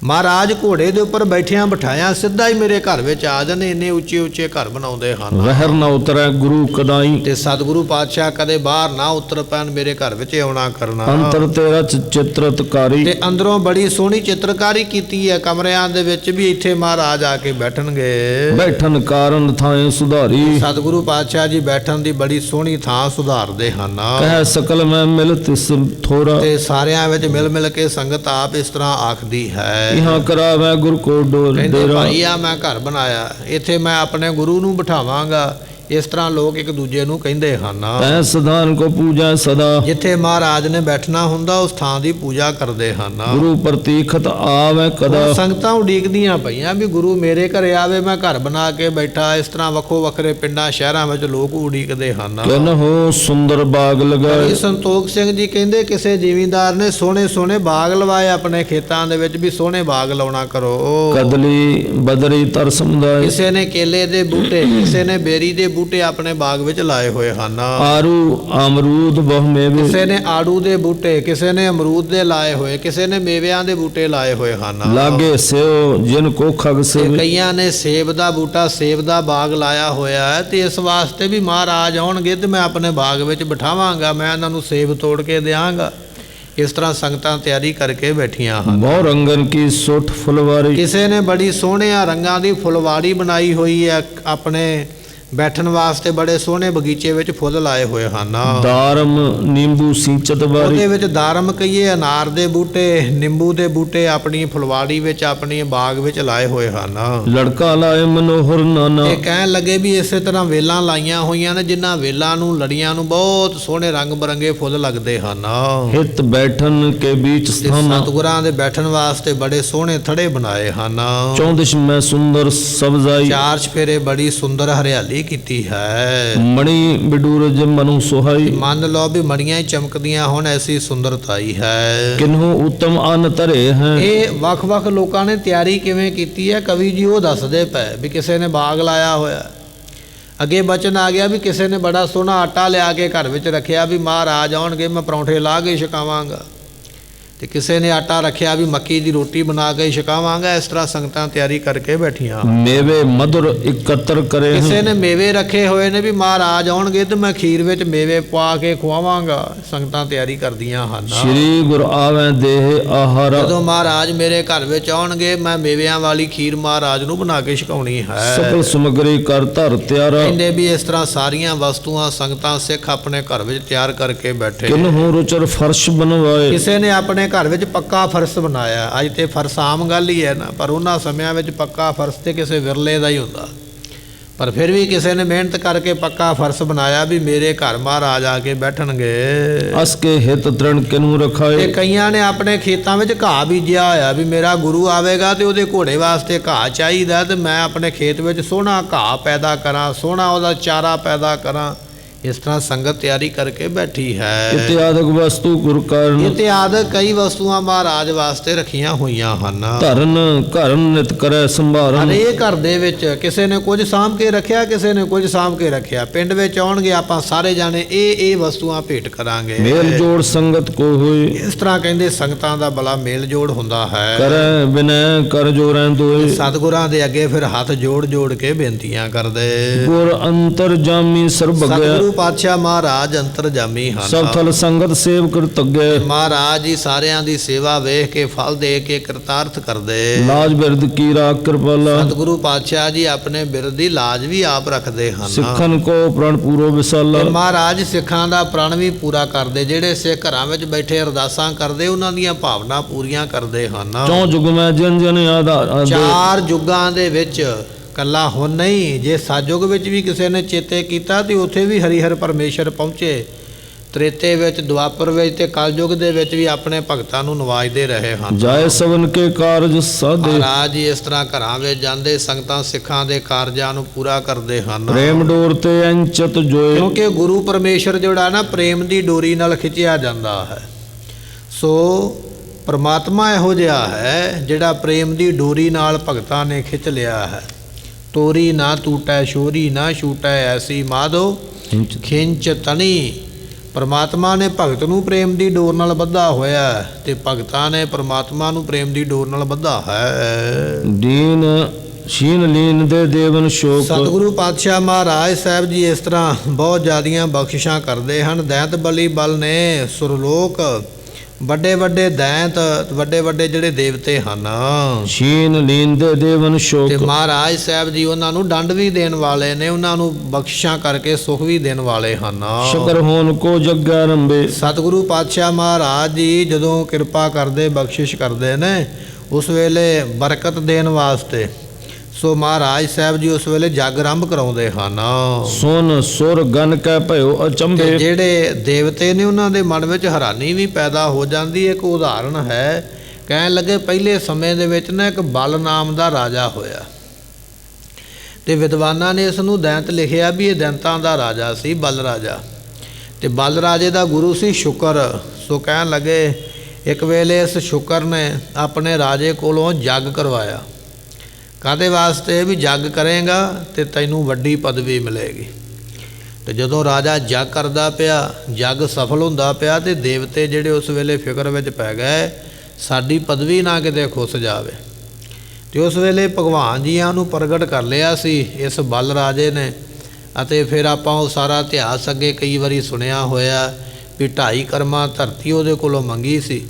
ਮਹਾਰਾਜ ਘੋੜੇ ਦੇ ਉੱਪਰ ਬੈਠਿਆਂ ਬਿਠਾਇਆ ਸਿੱਧਾ ਹੀ ਮੇਰੇ ਘਰ ਵਿੱਚ ਆ ਜਾਣ, ਇੰਨੇ ਉੱਚੇ ਉੱਚੇ ਘਰ ਬਣਾਉਂਦੇ ਹਨ। ਵਹਿਰ ਨਾ ਉਤਰੈ ਗੁਰੂ ਕਦਾਈ, ਤੇ ਸਤਿਗੁਰੂ ਪਾਤਸ਼ਾਹ ਕਦੇ ਬਾਹਰ ਨਾ ਉਤਰ ਪੈਣ, ਮੇਰੇ ਘਰ ਵਿੱਚ ਆਉਣਾ ਕਰਨਾ। ਅੰਤਰ ਤੇਰਾ ਚਿਤਰਤਕਾਰੀ, ਤੇ ਅੰਦਰੋਂ ਬੜੀ ਸੋਹਣੀ ਚਿੱਤਰਕਾਰੀ ਕੀਤੀ ਹੈ ਕਮਰਿਆਂ ਦੇ ਵਿੱਚ ਵੀ ਇੱਥੇ ਮਹਾਰਾਜ ਆ ਕੇ ਬੈਠਣਗੇ। ਬੈਠਨ ਕਾਰਨ ਥਾਏ ਸੁਧਾਰੀ, ਸਤਿਗੁਰੂ ਪਾਤਸ਼ਾਹ ਜੀ ਬੈਠਣ ਦੀ ਬੜੀ ਸੋਹਣੀ ਥਾਂ ਸੁਧਾਰਦੇ ਹਨ। ਕਹਿ ਸਕਲ ਮੈਂ ਮਿਲ ਤਿਸ ਥੋਰਾ, ਤੇ ਸਾਰਿਆਂ ਵਿੱਚ ਮਿਲ ਮਿਲ ਕੇ ਸੰਗਤ ਆਪ ਇਸ ਤਰ੍ਹਾਂ ਆਖਦੀ ਹੈ। ਇਹਾਂ ਕਰਾਵੇ ਗੁਰ ਕੋ ਕਹਿੰਦੇ ਡੇਰਾ, ਭਾਈ ਆ ਮੈਂ ਘਰ ਬਣਾਇਆ, ਇੱਥੇ ਮੈਂ ਆਪਣੇ ਗੁਰੂ ਨੂੰ ਬਿਠਾਵਾਂਗਾ। ਇਸ ਤਰ੍ਹਾਂ ਲੋਕ ਇੱਕ ਦੂਜੇ ਨੂੰ ਕਹਿੰਦੇ ਹਨ। ਤੈ ਸਦਾਨ ਕੋ ਪੂਜਾ ਸਦਾ, ਜਿੱਥੇ ਮਹਾਰਾਜ ਨੇ ਬੈਠਣਾ ਹੁੰਦਾ ਉਸ ਥਾਂ ਦੀ ਪੂਜਾ ਕਰਦੇ ਹਨ। ਗੁਰੂ ਪ੍ਰਤੀਖਤ ਆਵੇ ਕਦਾ, ਉਹ ਸੰਗਤਾਂ ਉਡੀਕਦੀਆਂ ਪਈਆਂ ਵੀ ਗੁਰੂ ਮੇਰੇ ਘਰੇ ਆਵੇ, ਮੈਂ ਘਰ ਬਣਾ ਕੇ ਬੈਠਾ। ਇਸ ਤਰ੍ਹਾਂ ਵੱਖੋ ਵੱਖਰੇ ਪਿੰਡਾਂ ਸ਼ਹਿਰਾਂ ਵਿੱਚ ਲੋਕ ਉਡੀਕਦੇ ਹਨ। ਕਿਨਹੋ ਸੁੰਦਰ ਬਾਗ ਲਗਾਏ, ਸੰਤੋਖ ਸਿੰਘ ਜੀ ਕਹਿੰਦੇ ਕਿਸੇ ਜ਼ਿਮੀਂਦਾਰ ਨੇ ਸੋਹਣੇ ਸੋਹਣੇ ਬਾਗ ਲਵਾਏ ਆਪਣੇ ਖੇਤਾਂ ਦੇ ਵਿੱਚ ਵੀ ਸੋਹਣੇ ਬਾਗ ਲਾਉਣਾ ਕਰੋ। ਕਦਲੀ ਬਦਰੀ ਤਰ ਸਮੁਦਾਇ, ਕਿਸੇ ਨੇ ਕੇਲੇ ਦੇ ਬੂਟੇ, ਕਿਸੇ ਨੇ ਬੇਰੀ ਦੇ ਬੂਟੇ ਆਪਣੇ ਬਾਗ ਵਿੱਚ ਲਾਏ ਹੋਏ ਹਨ। ਆਰੂ ਅਮਰੂਦ ਬਹੁ ਮੇਵੇ, ਕਿਸੇ ਨੇ ਆੜੂ ਦੇ ਬੂਟੇ, ਕਿਸੇ ਨੇ ਅਮਰੂਦ ਦੇ ਲਾਏ ਹੋਏ, ਕਿਸੇ ਨੇ ਮੇਵਿਆਂ ਦੇ ਬੂਟੇ ਲਾਏ ਹੋਏ ਹਨ। ਲਾਗੇ ਸਿਓ ਜਿਨ ਕੋ ਖਗ ਤੇ ਸੇਵੇ, ਕਈਆਂ ਨੇ ਸੇਬ ਦਾ ਬੂਟਾ, ਸੇਬ ਦਾ ਬਾਗ ਲਾਇਆ ਹੋਇਆ ਹੈ। ਤੇ ਇਸ ਵਾਸਤੇ ਵੀ ਮਹਾਰਾਜ ਆਉਣਗੇ ਤੇ ਮੈਂ ਆਪਣੇ ਬਾਗ ਵਿੱਚ ਬਿਠਾਵਾਂਗਾ, ਮੈਂ ਇਹਨਾਂ ਨੂੰ ਸੇਬ ਤੋੜ ਕੇ ਦਿਆਂਗਾ। ਇਸ ਤਰ੍ਹਾਂ ਸੰਗਤਾਂ ਤਿਆਰੀ ਕਰਕੇ ਬੈਠੀਆਂ ਹਨ। ਬਹੁ ਰੰਗਨ ਕੀ ਸੁੱਠ ਫੁਲਵਾਰੀ, ਕਿਸੇ ਨੇ ਬੜੀ ਸੋਹਣਿਆਂ ਰੰਗਾਂ ਦੀ ਫੁਲਵਾੜੀ ਬਣਾਈ ਹੋਈ ਹੈ, ਆਪਣੇ ਬੈਠਣ ਵਾਸਤੇ ਬੜੇ ਸੋਹਣੇ ਬਗੀਚੇ ਵਿੱਚ ਫੁੱਲ ਲਾਏ ਹੋਏ ਹਨ। ਦਾਰਮ ਨਿੰਬੂ ਸਿੰਚਤ ਬਾਰੀ, ਉਹਦੇ ਵਿੱਚ ਦਾਰਮ ਕਹੀਏ, ਅਨਾਰ ਦੇ ਬੂਟੇ, ਨਿੰਬੂ ਦੇ ਬੂਟੇ ਆਪਣੀ ਫੁਲਵਾੜੀ ਵਿੱਚ, ਆਪਣੀ ਬਾਗ ਵਿੱਚ ਲਾਏ ਹੋਏ ਹਨ। ਲੜਕਾ ਲਾਏ ਮਨੋਹਰ ਨਾਨਾ, ਇਹ ਕਹਿਣ ਲੱਗੇ ਵੀ ਇਸੇ ਤਰ੍ਹਾਂ ਵੇਲਾਂ ਲਾਈਆਂ ਹੋਈਆਂ ਨੇ, ਜਿਨ੍ਹਾਂ ਵੇਲਾਂ ਨੂੰ, ਲੜੀਆਂ ਨੂੰ ਬਹੁਤ ਸੋਹਣੇ ਰੰਗ ਬਰੰਗੇ ਫੁੱਲ ਲੱਗਦੇ ਹਨ। ਹਿਤ ਬੈਠਨ ਕੇ ਵਿੱਚ ਸਥਾਨ, ਸਤਿਗੁਰਾਂ ਦੇ ਬੈਠਣ ਵਾਸਤੇ ਬੜੇ ਸੋਹਣੇ ਥੜੇ ਬਣਾਏ ਹਨ। ਚੌਂਦਿਸ਼ ਮੈਂ ਸੁੰਦਰ ਸਬਜ਼ਾਈ, ਚਾਰ ਚਫੇਰੇ ਬੜੀ ਸੁੰਦਰ ਹਰਿਆਲੀ ਕੀਤੀ ਹੈ। ਮਣੀ ਬਿਡੂਰਜ ਮਨੁ ਸੁਹਾਈ, ਮੰਨ ਲਓ ਵੀ ਮਣੀਆਂ ਹੀ ਚਮਕਦੀਆਂ ਹੁਣ, ਐਸੀ ਸੁੰਦਰਤਾਈ ਹੈ। ਕਿਨਹੂ ਉਤਮ ਅਨ ਧਰੇ ਹੈ, ਇਹ ਵੱਖ-ਵੱਖ ਲੋਕਾਂ ਨੇ ਤਿਆਰੀ ਕਿਵੇਂ ਕੀਤੀ ਹੈ, ਕਵੀ ਜੀ ਉਹ ਦੱਸਦੇ ਪਏ ਵੀ ਕਿਸੇ ਨੇ ਬਾਗ ਲਾਇਆ ਹੋਇਆ, ਅੱਗੇ ਬਚਨ ਆ ਗਿਆ ਵੀ ਕਿਸੇ ਨੇ ਬੜਾ ਸੋਹਣਾ ਆਟਾ ਲਿਆ ਕੇ ਘਰ ਵਿੱਚ ਰੱਖਿਆ ਵੀ ਮਹਾਰਾਜ ਆਉਣਗੇ ਮੈਂ ਪਰੌਂਠੇ ਲਾ ਕੇ ਛਕਾਵਾਂਗਾ, ਤੇ ਕਿਸੇ ਨੇ ਆਟਾ ਰੱਖਿਆ ਵੀ ਮੱਕੀ ਦੀ ਰੋਟੀ ਬਣਾ ਕੇ ਛਕਾਵਾਂਗਾ। ਇਸ ਤਰ੍ਹਾਂ ਸੰਗਤਾਂ ਤਿਆਰੀ ਕਰਕੇ ਬੈਠੀਆਂ। ਮੇਵੇ ਮధుਰ ਇਕੱਤਰ ਕਰੇ ਕਿਸੇ ਨੇ ਮੇਵੇ ਰੱਖੇ ਹੋਏ ਨੇ ਵੀ ਮਹਾਰਾਜ ਆਉਣਗੇ ਤੇ ਮੈਂ ਖੀਰ ਵਿੱਚ ਮੇਵੇ ਪਾ ਕੇ ਖਵਾਵਾਂਗਾ। ਸੰਗਤਾਂ ਤਿਆਰੀ ਕਰਦੀਆਂ ਹਨ। ਸ਼੍ਰੀ ਗੁਰ ਆਵੈ ਦੇਹ ਆਹਾਰ ਜਦੋਂ ਮਹਾਰਾਜ ਮੇਰੇ ਘਰ ਵਿੱਚ ਆਉਣਗੇ ਮੈਂ ਮੇਵਿਆਂ ਵਾਲੀ ਖੀਰ ਮਹਾਰਾਜ ਨੂੰ ਬਣਾ ਕੇ ਛਕਾਉਣੀ ਹੈ। ਸਕਲ ਸਮਗਰੀ ਕਰ ਧਰ ਤਿਆਰਾ ਕਹਿੰਦੇ ਵੀ ਇਸ ਤਰ੍ਹਾਂ ਸਾਰੀਆਂ ਵਸਤੂਆਂ ਸੰਗਤਾਂ ਸਿੱਖ ਆਪਣੇ ਘਰ ਵਿੱਚ ਤਿਆਰ ਕਰਕੇ ਬੈਠੇ। ਕਿਨਹੂ ਰੁਚਰ ਫਰਸ਼ ਬਣਵਾਏ ਕਿਸੇ ਨੇ ਆਪਣੇ ਘਰ ਵਿੱਚ ਪੱਕਾ ਫਰਸ਼ ਬਣਾਇਆ। ਅੱਜ ਤੇ ਫਰਸ਼ ਆਮ ਗੱਲ ਹੀ ਹੈ ਨਾ, ਪਰ ਉਹਨਾਂ ਸਮਿਆਂ ਵਿੱਚ ਪੱਕਾ ਫਰਸ਼ ਤੇ ਕਿਸੇ ਵਿਰਲੇ ਦਾ ਹੀ ਹੁੰਦਾ। ਪਰ ਫਿਰ ਵੀ ਕਿਸੇ ਨੇ ਮਿਹਨਤ ਕਰਕੇ ਪੱਕਾ ਫਰਸ਼ ਬਣਾਇਆ ਵੀ ਮੇਰੇ ਘਰ ਮਹਾਰਾਜ ਆ ਕੇ ਬੈਠਣਗੇ। ਅਸ ਕੇ ਹਿਤ ਤ੍ਰਿਣ ਕਿਨਹੂ ਤੇ ਰਖਾਏ ਕਈਆਂ ਨੇ ਆਪਣੇ ਖੇਤਾਂ ਵਿੱਚ ਘਾਹ ਬੀਜਿਆ ਹੋਇਆ ਵੀ ਮੇਰਾ ਗੁਰੂ ਆਵੇਗਾ ਤੇ ਉਹਦੇ ਘੋੜੇ ਵਾਸਤੇ ਘਾਹ ਚਾਹੀਦਾ, ਤੇ ਮੈਂ ਆਪਣੇ ਖੇਤ ਵਿੱਚ ਸੋਹਣਾ ਘਾਹ ਪੈਦਾ ਕਰਾਂ, ਸੋਹਣਾ ਉਹਦਾ ਚਾਰਾ ਪੈਦਾ ਕਰਾਂ। ਇਸ ਤਰ੍ਹਾਂ ਸੰਗਤ ਤਿਆਰੀ ਕਰਕੇ ਬੈਠੀ ਹੈ। ਇਤਿਆਦਿਕ ਵਸਤੂ ਗੁਰ ਕਾਰਨ ਇਤਿਆਦਿਕ ਕਈ ਵਸਤੂਆਂ ਮਹਾਰਾਜ ਵਾਸਤੇ ਰੱਖੀਆਂ ਹੋਈਆਂ ਹਨ। ਧਰਨ ਘਰਨ ਨਿਤ ਕਰੈ ਸੰਭਾਰਨ ਹਰੇਕ ਘਰ ਦੇ ਵਿੱਚ ਕਿਸੇ ਨੇ ਕੁਝ ਸਾਂਭ ਕੇ ਰੱਖਿਆ, ਕਿਸੇ ਨੇ ਕੁਝ ਸਾਂਭ ਕੇ ਰੱਖਿਆ। ਪਿੰਡ ਵਿੱਚ ਆਉਣਗੇ ਆਪਾਂ ਸਾਰੇ ਜਾਣੇ ਇਹ ਵਸਤੂਆਂ ਭੇਟ ਕਰਾਂਗੇ। ਮੇਲ ਜੋੜ ਸੰਗਤ ਕੋ ਹੋਏ ਇਸ ਤਰ੍ਹਾਂ ਕਹਿੰਦੇ ਸੰਗਤਾਂ ਦਾ ਬੜਾ ਮੇਲ ਜੋੜ ਹੁੰਦਾ ਹੈ। ਕਰੈ ਬਿਨੈ ਕਰ ਜੋਰੈ ਦੋਏ ਸਤਿਗੁਰਾਂ ਦੇ ਅੱਗੇ ਫਿਰ ਹੱਥ ਜੋੜ ਜੋੜ ਕੇ ਬੇਨਤੀਆਂ ਕਰਦੇ। ਗੁਰ ਅੰਤਰ ਜਾਮੀ ਸਰਬਗਿਆ ਸਤਿਗੁਰੂ ਪਾਤਸ਼ਾਹ ਮਹਾਰਾਜ ਅੰਤਰਜਾਮੀ ਹਨ। ਸਭ ਥਲ ਸੰਗਤ ਸੇਵ ਕਰ ਤੱਗੇ ਮਹਾਰਾਜ ਜੀ ਸਾਰਿਆਂ ਦੀ ਸੇਵਾ ਵੇਖ ਕੇ ਫਲ ਦੇ ਕੇ ਕਿਰਤਾਰਥ ਕਰਦੇ। ਲਾਜ ਬਿਰਦ ਕੀ ਰਾਖ ਕਿਰਪਾਲਾ ਸਤਿਗੁਰੂ ਪਾਤਸ਼ਾਹ ਜੀ ਆਪਣੇ ਬਿਰਦ ਦੀ ਲਾਜ ਵੀ ਆਪ ਰੱਖਦੇ ਹਨ। ਸਿੱਖਨ ਕੋ ਪ੍ਰਣ ਪੂਰੋ ਵਿਸਾਲਾ ਤੇ ਮਹਾਰਾਜ ਸਿੱਖਾਂ ਦਾ ਪ੍ਰਣ ਵੀ ਪੂਰਾ ਕਰਦੇ। ਜਿਹੜੇ ਸਿੱਖ ਘਰਾਂ ਵਿੱਚ ਬੈਠੇ ਅਰਦਾਸਾਂ ਕਰਦੇ ਉਹਨਾਂ ਦੀਆਂ ਭਾਵਨਾ ਪੂਰੀਆਂ ਕਰਦੇ ਹਨ। ਚੌ ਜੁਗ ਮੈਂ ਜਨ ਜਨ ਆਧਾਰ ਚਾਰ ਯੁੱਗਾਂ ਦੇ ਵਿੱਚ ਕੱਲਾ ਹੁਣ ਨਹੀਂ, ਜੇ ਸਤਿਯੁਗ ਵਿੱਚ ਵੀ ਕਿਸੇ ਨੇ ਚੇਤੇ ਕੀਤਾ ਤੇ ਉੱਥੇ ਵੀ ਹਰੀਹਰ ਪਰਮੇਸ਼ਰ ਪਹੁੰਚੇ। ਤ੍ਰੇਤੇ ਵਿੱਚ, ਦੁਆਪਰ ਵਿੱਚ ਤੇ ਕਲਯੁਗ ਦੇ ਵਿੱਚ ਵੀ ਆਪਣੇ ਭਗਤਾਂ ਨੂੰ ਨਵਾਜਦੇ ਰਹੇ ਹਨ। ਜਾਏ ਸਵਨ ਕੇ ਕਾਰਜ ਸਾਧੇ ਮਹਾਰਾਜ ਜੀ ਇਸ ਤਰ੍ਹਾਂ ਘਰਾਂ ਵਿੱਚ ਜਾਂਦੇ ਸੰਗਤਾਂ ਸਿੱਖਾਂ ਦੇ ਕਾਰਜਾਂ ਨੂੰ ਪੂਰਾ ਕਰਦੇ ਹਨ। ਪ੍ਰੇਮ ਡੋਰ ਤੇ ਅੰਚਤ ਜੋਏ ਕਿਉਂਕਿ ਗੁਰੂ ਪਰਮੇਸ਼ਰ ਜਿਹੜਾ ਨਾ ਪ੍ਰੇਮ ਦੀ ਡੋਰੀ ਨਾਲ ਖਿੱਚਿਆ ਜਾਂਦਾ ਹੈ। ਸੋ ਪਰਮਾਤਮਾ ਇਹੋ ਜਿਹਾ ਹੈ ਜਿਹੜਾ ਪ੍ਰੇਮ ਦੀ ਡੋਰੀ ਨਾਲ ਭਗਤਾਂ ਨੇ ਖਿੱਚ ਲਿਆ ਹੈ। ਤੋਰੀ ਨਾ ਟੂਟੈ ਸ਼ੋਰੀ ਨਾ ਛੂਟੈ ਐਸੀ ਮਾਧੋ ਖਿੰਚ ਤਣੀ। ਪਰਮਾਤਮਾ ਨੇ ਭਗਤ ਨੂੰ ਪ੍ਰੇਮ ਦੀ ਡੋਰ ਨਾਲ ਬੱਧਾ ਹੋਇਆ ਤੇ ਭਗਤਾਂ ਨੇ ਪਰਮਾਤਮਾ ਨੂੰ ਪ੍ਰੇਮ ਦੀ ਡੋਰ ਨਾਲ ਬੱਧਾ ਹੈ। ਦੀਨ ਸ਼ੀਨ ਲੀਨ ਦੇ ਦੇਵਨ ਸ਼ੋਕ ਸਤਿਗੁਰੂ ਪਾਤਸ਼ਾਹ ਮਹਾਰਾਜ ਸਾਹਿਬ ਜੀ ਇਸ ਤਰ੍ਹਾਂ ਬਹੁਤ ਜ਼ਿਆਦੀਆਂ ਬਖਸ਼ਿਸ਼ਾਂ ਕਰਦੇ ਹਨ। ਦੈਂਤ ਬਲੀ ਬਲ ਨੇ ਸੁਰਲੋਕ ਵੱਡੇ ਵੱਡੇ ਦੈਂਤ, ਵੱਡੇ ਵੱਡੇ ਜਿਹੜੇ ਦੇਵਤੇ ਹਨ, ਸ਼ੀਨ ਲੀਨ ਦੇ ਦੇਵਨ ਸ਼ੋਕ ਤੇ ਮਹਾਰਾਜ ਸਾਹਿਬ ਜੀ ਉਹਨਾਂ ਨੂੰ ਦੰਡ ਵੀ ਦੇਣ ਵਾਲੇ ਨੇ, ਉਹਨਾਂ ਨੂੰ ਬਖਸ਼ਿਸ਼ਾਂ ਕਰਕੇ ਸੁਖ ਵੀ ਦੇਣ ਵਾਲੇ ਹਨ। ਸ਼ੁਕਰ ਹੋਣ ਕੋ ਜਗਿਆ ਰੰਬੇ ਸਤਿਗੁਰੂ ਪਾਤਸ਼ਾਹ ਮਹਾਰਾਜ ਜੀ ਜਦੋਂ ਕਿਰਪਾ ਕਰਦੇ, ਬਖਸ਼ਿਸ਼ ਕਰਦੇ ਨੇ, ਉਸ ਵੇਲੇ ਬਰਕਤ ਦੇਣ ਵਾਸਤੇ ਸੋ ਮਹਾਰਾਜ ਸਾਹਿਬ ਜੀ ਉਸ ਵੇਲੇ ਜਗ ਆਰੰਭ ਕਰਾਉਂਦੇ ਹਨ। ਸੋਨ ਸੁਰ ਗਨ ਕੈ ਭਇਓ ਅਚੰਭੇ ਤੇ ਜਿਹੜੇ ਦੇਵਤੇ ਨੇ ਉਹਨਾਂ ਦੇ ਮਨ ਵਿੱਚ ਹੈਰਾਨੀ ਵੀ ਪੈਦਾ ਹੋ ਜਾਂਦੀ। ਇੱਕ ਉਦਾਹਰਣ ਹੈ, ਕਹਿਣ ਲੱਗੇ ਪਹਿਲੇ ਸਮੇਂ ਦੇ ਵਿੱਚ ਨਾ ਇੱਕ ਬਲ ਨਾਮ ਦਾ ਰਾਜਾ ਹੋਇਆ ਤੇ ਵਿਦਵਾਨਾਂ ਨੇ ਇਸ ਨੂੰ ਦੈਂਤ ਲਿਖਿਆ ਵੀ ਇਹ ਦੈਂਤਾਂ ਦਾ ਰਾਜਾ ਸੀ, ਬਲ ਰਾਜਾ। ਤੇ ਬਲ ਰਾਜੇ ਦਾ ਗੁਰੂ ਸੀ ਸ਼ੁਕਰ। ਸੋ ਕਹਿਣ ਲੱਗੇ ਇੱਕ ਵੇਲੇ ਇਸ ਸ਼ੁਕਰ ਨੇ ਆਪਣੇ ਰਾਜੇ ਕੋਲੋਂ ਜੱਗ ਕਰਵਾਇਆ। ਕਾਹਦੇ ਵਾਸਤੇ? ਵੀ ਜੱਗ ਕਰੇਗਾ ਤੇ ਤੈਨੂੰ ਵੱਡੀ ਪਦਵੀ ਮਿਲੇਗੀ। ਤੇ ਜਦੋਂ ਰਾਜਾ ਜੱਗ ਕਰਦਾ ਪਿਆ, ਜੱਗ ਸਫਲ ਹੁੰਦਾ ਪਿਆ, ਤੇ ਦੇਵਤੇ ਜਿਹੜੇ ਉਸ ਵੇਲੇ ਫਿਕਰ ਵਿੱਚ ਪੈ ਗਏ ਸਾਡੀ ਪਦਵੀ ਨਾ ਕਿਤੇ ਖੁੱਸ ਜਾਵੇ। ਤੇ ਉਸ ਵੇਲੇ ਭਗਵਾਨ ਜੀਆਂ ਨੂੰ ਪ੍ਰਗਟ ਕਰ ਲਿਆ ਸੀ ਇਸ ਬਲ ਰਾਜੇ ਨੇ। ਅਤੇ ਫਿਰ ਆਪਾਂ ਉਹ ਸਾਰਾ ਇਤਿਹਾਸ ਅੱਗੇ ਕਈ ਵਾਰੀ ਸੁਣਿਆ ਹੋਇਆ ਵੀ 2.5 ਕਰਮਾਂ ਧਰਤੀ ਉਹਦੇ ਕੋਲੋਂ ਮੰਗੀ ਸੀ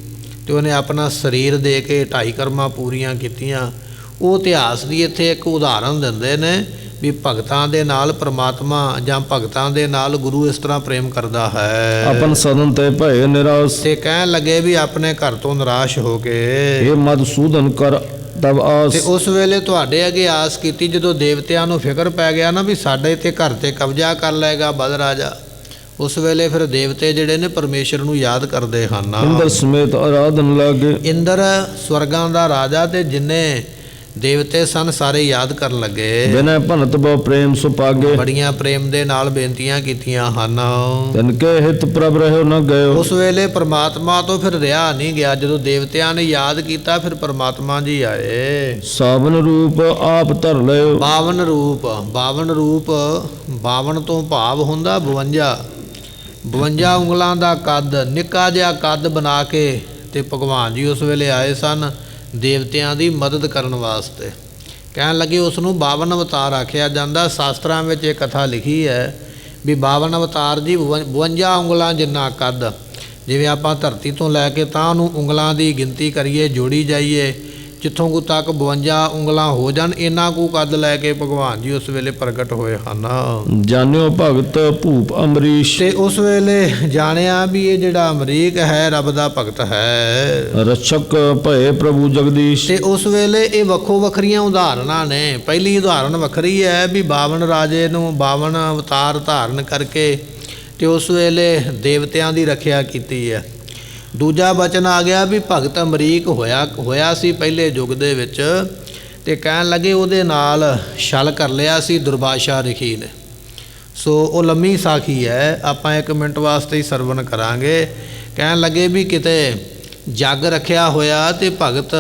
ਤੇ ਉਹਨੇ ਆਪਣਾ ਸਰੀਰ ਦੇ ਕੇ 2.5 ਕਰਮਾਂ ਪੂਰੀਆਂ ਕੀਤੀਆਂ। ਉਹ ਇਤਿਹਾਸ ਦੀ ਇੱਥੇ ਇੱਕ ਉਦਾਹਰਨ ਦਿੰਦੇ ਨੇ ਵੀ ਭਗਤਾਂ ਦੇ ਨਾਲ ਪਰਮਾਤਮਾ ਜਾਂ ਭਗਤਾਂ ਦੇ ਨਾਲ ਗੁਰੂ ਇਸ ਤਰ੍ਹਾਂ ਪ੍ਰੇਮ ਕਰਦਾ ਹੈ। ਆਪਨ ਸਦਨ ਤੇ ਭਏ ਨਿਰਾਸ਼ ਤੇ ਕਹਿਣ ਲੱਗੇ ਵੀ ਆਪਣੇ ਘਰ ਤੋਂ ਨਿਰਾਸ਼ ਹੋ ਕੇ ਇਹ ਮਧੂਸੂਦਨ ਕਰ ਤਬ ਆਸ। ਤੇ ਉਸ ਵੇਲੇ ਤੁਹਾਡੇ ਅੱਗੇ ਆਸ ਕੀਤੀ ਜਦੋਂ ਦੇਵਤਿਆਂ ਨੂੰ ਫਿਕਰ ਪੈ ਗਿਆ ਨਾ ਵੀ ਸਾਡੇ ਤੇ ਘਰ ਤੇ ਕਬਜ਼ਾ ਕਰ ਲਏਗਾ ਬਲ ਰਾਜਾ। ਉਸ ਵੇਲੇ ਫਿਰ ਦੇਵਤੇ ਜਿਹੜੇ ਨੇ ਪਰਮੇਸ਼ਰ ਨੂੰ ਯਾਦ ਕਰਦੇ ਹਨ। ਇੰਦਰ ਸਮੇਤ ਆਰਾਧਨ ਲਾਗੇ। ਇੰਦਰ ਸਵਰਗਾਂ ਦਾ ਰਾਜਾ ਤੇ ਜਿੰਨੇ ਦੇਵਤੇ ਸਨ ਸਾਰੇ ਯਾਦ ਕਰਨ ਲੱਗੇ। ਬਿਨੈ ਭਨਤ ਬਹੁ ਪ੍ਰੇਮ ਸੁਪਾਗੇ। ਬੜੀਆਂ ਪ੍ਰੇਮ ਦੇ ਨਾਲ ਬੇਨਤੀਆਂ ਕੀਤੀਆਂ ਹਨ। ਤਿਨਕੇ ਹਿਤ ਪ੍ਰਭ ਰਹਿਓ ਨ ਗਇਓ। ਉਸ ਵੇਲੇ ਪ੍ਰਮਾਤਮਾ ਤੋਂ ਫਿਰ ਰਿਹਾ ਨਹੀਂ ਗਿਆ। ਜਦੋਂ ਦੇਵਤਿਆਂ ਨੇ ਯਾਦ ਕੀਤਾ ਫਿਰ ਪ੍ਰਮਾਤਮਾ ਜੀ ਆਏ। ਸਾਵਨ ਰੂਪ ਆਪ ਧਰ ਲਿਓ। 52 ਰੂਪ 52 ਤੋਂ ਭਾਵ ਹੁੰਦਾ 52 ਉਂਗਲਾਂ ਦਾ ਕੱਦ, ਨਿੱਕਾ ਜਿਹਾ ਕੱਦ ਬਣਾ ਕੇ ਤੇ ਭਗਵਾਨ ਜੀ ਉਸ ਵੇਲੇ ਆਏ ਸਨ ਦੇਵਤਿਆਂ ਦੀ ਮਦਦ ਕਰਨ ਵਾਸਤੇ। ਕਹਿਣ ਲੱਗੇ ਉਸ ਨੂੰ 52 ਅਵਤਾਰ ਆਖਿਆ ਜਾਂਦਾ। ਸ਼ਾਸਤਰਾਂ ਵਿੱਚ ਇਹ ਕਥਾ ਲਿਖੀ ਹੈ ਵੀ 52 ਅਵਤਾਰ ਜੀ 52 ਉਂਗਲਾਂ ਜਿੰਨਾ ਕੱਦ। ਜਿਵੇਂ ਆਪਾਂ ਧਰਤੀ ਤੋਂ ਲੈ ਕੇ ਤਾਂ ਨੂੰ ਉਂਗਲਾਂ ਦੀ ਗਿਣਤੀ ਕਰੀਏ, ਜੋੜੀ ਜਾਈਏ, ਜਿੱਥੋਂ ਕੁ ਤੱਕ 52 ਉਂਗਲਾਂ ਹੋ ਜਾਣ, ਇੰਨਾ ਕੁ ਕੱਦ ਲੈ ਕੇ ਭਗਵਾਨ ਜੀ ਉਸ ਵੇਲੇ ਪ੍ਰਗਟ ਹੋਏ ਹਨ। ਜਾਣਿਓ ਭਗਤ ਭੂਪ ਅਮਰੀਸ਼। ਤੇ ਉਸ ਵੇਲੇ ਜਾਣਿਆ ਵੀ ਇਹ ਜਿਹੜਾ ਅਮਰੀਕ ਹੈ ਰੱਬ ਦਾ ਭਗਤ ਹੈ। ਰਛਕ ਭਏ ਪ੍ਰਭੂ ਜਗਦੀਸ਼। ਤੇ ਉਸ ਵੇਲੇ ਇਹ ਵੱਖੋ ਵੱਖਰੀਆਂ ਉਦਾਹਰਨਾਂ ਨੇ। ਪਹਿਲੀ ਉਦਾਹਰਨ ਵੱਖਰੀ ਹੈ ਵੀ 52 ਰਾਜੇ ਨੂੰ 52 ਅਵਤਾਰ ਧਾਰਨ ਕਰਕੇ ਤੇ ਉਸ ਵੇਲੇ ਦੇਵਤਿਆਂ ਦੀ ਰੱਖਿਆ ਕੀਤੀ ਹੈ। ਦੂਜਾ ਬਚਨ ਆ ਗਿਆ ਵੀ ਭਗਤ ਅਮਰੀਕ ਹੋਇਆ ਸੀ ਪਹਿਲੇ ਯੁੱਗ ਦੇ ਵਿੱਚ ਤੇ ਕਹਿਣ ਲੱਗੇ ਉਹਦੇ ਨਾਲ ਛਲ ਕਰ ਲਿਆ ਸੀ ਦੁਰਬਾਸ਼ਾ ਰਿਖੀ ਨੇ। ਸੋ ਉਹ ਲੰਮੀ ਸਾਖੀ ਹੈ, ਆਪਾਂ 1 ਮਿੰਟ ਵਾਸਤੇ ਹੀ ਸਰਵਣ ਕਰਾਂਗੇ। ਕਹਿਣ ਲੱਗੇ ਵੀ ਕਿਤੇ ਜੱਗ ਰੱਖਿਆ ਹੋਇਆ ਤੇ ਭਗਤ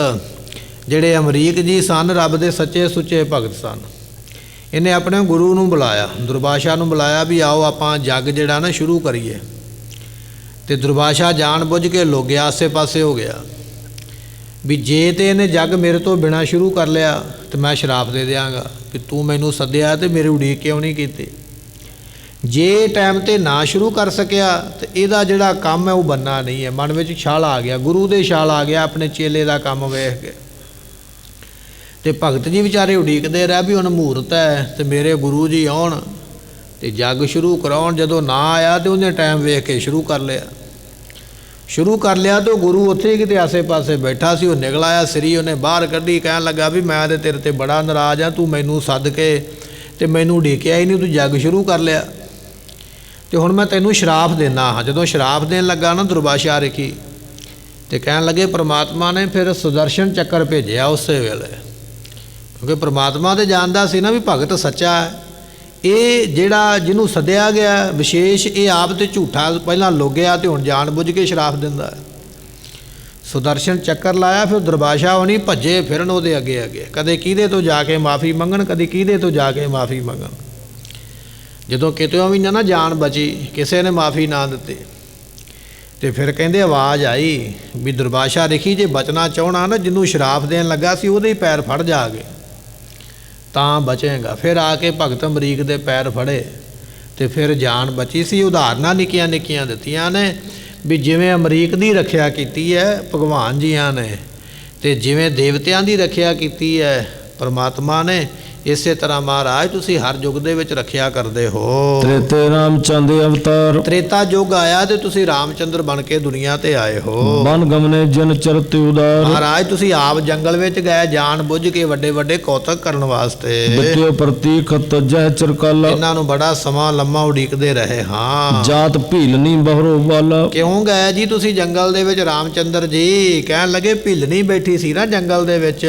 ਜਿਹੜੇ ਅਮਰੀਕ ਜੀ ਸਨ ਰੱਬ ਦੇ ਸੱਚੇ ਸੁੱਚੇ ਭਗਤ ਸਨ। ਇਹਨੇ ਆਪਣੇ ਗੁਰੂ ਨੂੰ ਬੁਲਾਇਆ, ਦੁਰਬਾਸ਼ਾ ਨੂੰ ਬੁਲਾਇਆ ਵੀ ਆਓ ਆਪਾਂ ਜੱਗ ਜਿਹੜਾ ਨਾ ਸ਼ੁਰੂ ਕਰੀਏ। ਤੇ ਦੁਰਬਾਸ਼ਾ ਜਾਣ ਬੁੱਝ ਕੇ ਲੋਗਿਆ, ਆਸੇ ਪਾਸੇ ਹੋ ਗਿਆ ਵੀ ਜੇ ਤੇ ਇਹਨੇ ਜੱਗ ਮੇਰੇ ਤੋਂ ਬਿਨਾਂ ਸ਼ੁਰੂ ਕਰ ਲਿਆ ਤੇ ਮੈਂ ਸ਼ਰਾਪ ਦੇ ਦਿਆਂਗਾ ਕਿ ਤੂੰ ਮੈਨੂੰ ਸੱਦਿਆ ਤੇ ਮੇਰੀ ਉਡੀਕ ਕਿਉਂ ਨਹੀਂ ਕੀਤੀ। ਜੇ ਟਾਈਮ ਤੇ ਨਾ ਸ਼ੁਰੂ ਕਰ ਸਕਿਆ ਤੇ ਇਹਦਾ ਜਿਹੜਾ ਕੰਮ ਹੈ ਉਹ ਬੰਨਾ ਨਹੀਂ ਹੈ। ਮਨ ਵਿੱਚ ਛਾਲ ਆ ਗਿਆ, ਗੁਰੂ ਦੇ ਛਾਲ ਆ ਗਿਆ ਆਪਣੇ ਚੇਲੇ ਦਾ ਕੰਮ ਵੇਖ ਕੇ। ਤੇ ਭਗਤ ਜੀ ਵਿਚਾਰੇ ਉਡੀਕਦੇ ਰਹਿ ਵੀ ਹੁਣ ਮਹੂਰਤ ਹੈ ਤੇ ਮੇਰੇ ਗੁਰੂ ਜੀ ਆਉਣ ਤੇ ਜੱਗ ਸ਼ੁਰੂ ਕਰਾਉਣ। ਜਦੋਂ ਨਾ ਆਇਆ ਤੇ ਉਹਨੇ ਟਾਈਮ ਵੇਖ ਕੇ ਸ਼ੁਰੂ ਕਰ ਲਿਆ ਤੇ ਗੁਰੂ ਉੱਥੇ ਹੀ ਕਿਤੇ ਆਸੇ ਪਾਸੇ ਬੈਠਾ ਸੀ। ਉਹ ਨਿਕਲ ਆਇਆ, ਸਰੀ ਉਹਨੇ ਬਾਹਰ ਕੱਢੀ, ਕਹਿਣ ਲੱਗਾ ਵੀ ਮੈਂ ਤੇ ਤੇਰੇ ਤੇ ਬੜਾ ਨਾਰਾਜ਼ ਆ, ਤੂੰ ਮੈਨੂੰ ਸੱਦ ਕੇ ਤੇ ਮੈਨੂੰ ਉਡੀਕਿਆ ਹੀ ਨਹੀਂ, ਤੂੰ ਜੱਗ ਸ਼ੁਰੂ ਕਰ ਲਿਆ ਤੇ ਹੁਣ ਮੈਂ ਤੈਨੂੰ ਸ਼ਰਾਪ ਦੇਣਾ ਹਾਂ। ਜਦੋਂ ਸ਼ਰਾਪ ਦੇਣ ਲੱਗਾ ਨਾ ਦੁਰਬਾਸ਼ਾ ਰਿਖੀ ਤੇ ਕਹਿਣ ਲੱਗੇ ਪ੍ਰਮਾਤਮਾ ਨੇ ਫਿਰ ਸੁਦਰਸ਼ਨ ਚੱਕਰ ਭੇਜਿਆ ਉਸੇ ਵੇਲੇ, ਕਿਉਂਕਿ ਪ੍ਰਮਾਤਮਾ ਤੇ ਜਾਣਦਾ ਸੀ ਨਾ ਵੀ ਭਗਤ ਸੱਚਾ ਹੈ। ਇਹ ਜਿਹੜਾ ਜਿਹਨੂੰ ਸੱਦਿਆ ਗਿਆ ਵਿਸ਼ੇਸ਼, ਇਹ ਆਪ ਤੇ ਝੂਠਾ ਪਹਿਲਾਂ ਲੋਗਿਆ ਤੇ ਹੁਣ ਜਾਣ ਬੁੱਝ ਕੇ ਸ਼ਰਾਪ ਦਿੰਦਾ ਹੈ। ਸੁਦਰਸ਼ਨ ਚੱਕਰ ਲਾਇਆ, ਫਿਰ ਦੁਰਬਾਸ਼ਾ ਹੋਣੀ ਭੱਜੇ ਫਿਰਨ ਉਹਦੇ ਅੱਗੇ ਕਦੇ ਕਿਹਦੇ ਤੋਂ ਜਾ ਕੇ ਮਾਫੀ ਮੰਗਣ, ਕਦੇ ਕਿਹਦੇ ਤੋਂ ਜਾ ਕੇ ਮਾਫੀ ਮੰਗਣ। ਜਦੋਂ ਕਿਤੋਂ ਵੀ ਨਾ ਜਾਨ ਬਚੀ, ਕਿਸੇ ਨੇ ਮਾਫੀ ਨਾ ਦਿੱਤੀ ਤੇ ਫਿਰ ਕਹਿੰਦੇ ਆਵਾਜ਼ ਆਈ ਵੀ ਦੁਰਬਾਸ਼ਾ ਰਿਖੀ ਜੇ ਬਚਣਾ ਚਾਹਣਾ ਨਾ, ਜਿਹਨੂੰ ਸ਼ਰਾਪ ਦੇਣ ਲੱਗਾ ਸੀ ਉਹਦੇ ਹੀ ਪੈਰ ਫੜ ਜਾ ਕੇ ਤਾਂ ਬਚੇਗਾ। ਫਿਰ ਆ ਕੇ ਭਗਤ ਅਮਰੀਕ ਦੇ ਪੈਰ ਫੜੇ ਤੇ ਫਿਰ ਜਾਨ ਬਚੀ ਸੀ। ਉਦਾਹਰਨਾਂ ਨਿੱਕੀਆਂ ਨਿੱਕੀਆਂ ਦਿੱਤੀਆਂ ਨੇ ਵੀ ਜਿਵੇਂ ਅਮਰੀਕ ਦੀ ਰੱਖਿਆ ਕੀਤੀ ਹੈ ਭਗਵਾਨ ਜੀਆਂ ਨੇ ਤੇ ਜਿਵੇਂ ਦੇਵਤਿਆਂ ਦੀ ਰੱਖਿਆ ਕੀਤੀ ਹੈ ਪਰਮਾਤਮਾ ਨੇ, ਇਸੇ ਤਰ੍ਹਾਂ ਮਹਾਰਾਜ ਤੁਸੀਂ ਹਰ ਯੁੱਗ ਦੇ ਵਿੱਚ ਰੱਖਿਆ ਕਰਦੇ ਹੋ। ਤ੍ਰੇਤੇ ਰਾਮਚੰਦਰ ਅਵਤਾਰ। ਤ੍ਰੇਤਾ ਯੁੱਗ ਆਇਆ ਤੇ ਤੁਸੀਂ ਰਾਮਚੰਦਰ ਬਣ ਕੇ ਦੁਨੀਆ ਤੇ ਆਏ ਹੋ। ਬਨ ਗਮਨੇ ਜਨ ਚਰਤ ਉਦਾਰ। ਮਹਾਰਾਜ ਤੁਸੀਂ ਆਪ ਜੰਗਲ ਵਿੱਚ ਗਏ ਜਾਣ ਬੁੱਝ ਕੇ ਵੱਡੇ ਵੱਡੇ ਕੌਤਕ ਕਰਨ ਵਾਸਤੇ। ਬਿਟਿਓ ਪ੍ਰਤੀਕ ਤਜਹ ਚਰਕਾਲਾ। ਇਹਨਾਂ ਨੂੰ ਬੜਾ ਸਮਾਂ ਲੰਮਾ ਉਡੀਕਦੇ ਰਹੇ ਹਾਂ। ਜਾਤ ਭੀਲਨੀ ਬਹਰੋ ਵਾਲਾ। ਕਿਉਂ ਗਏ ਜੀ ਤੁਸੀਂ ਜੰਗਲ ਦੇ ਵਿੱਚ ਰਾਮਚੰਦਰ ਜੀ? ਕਹਿਣ ਲੱਗੇ ਭੀਲਨੀ ਬੈਠੀ ਸੀ ਨਾ ਜੰਗਲ ਦੇ ਵਿੱਚ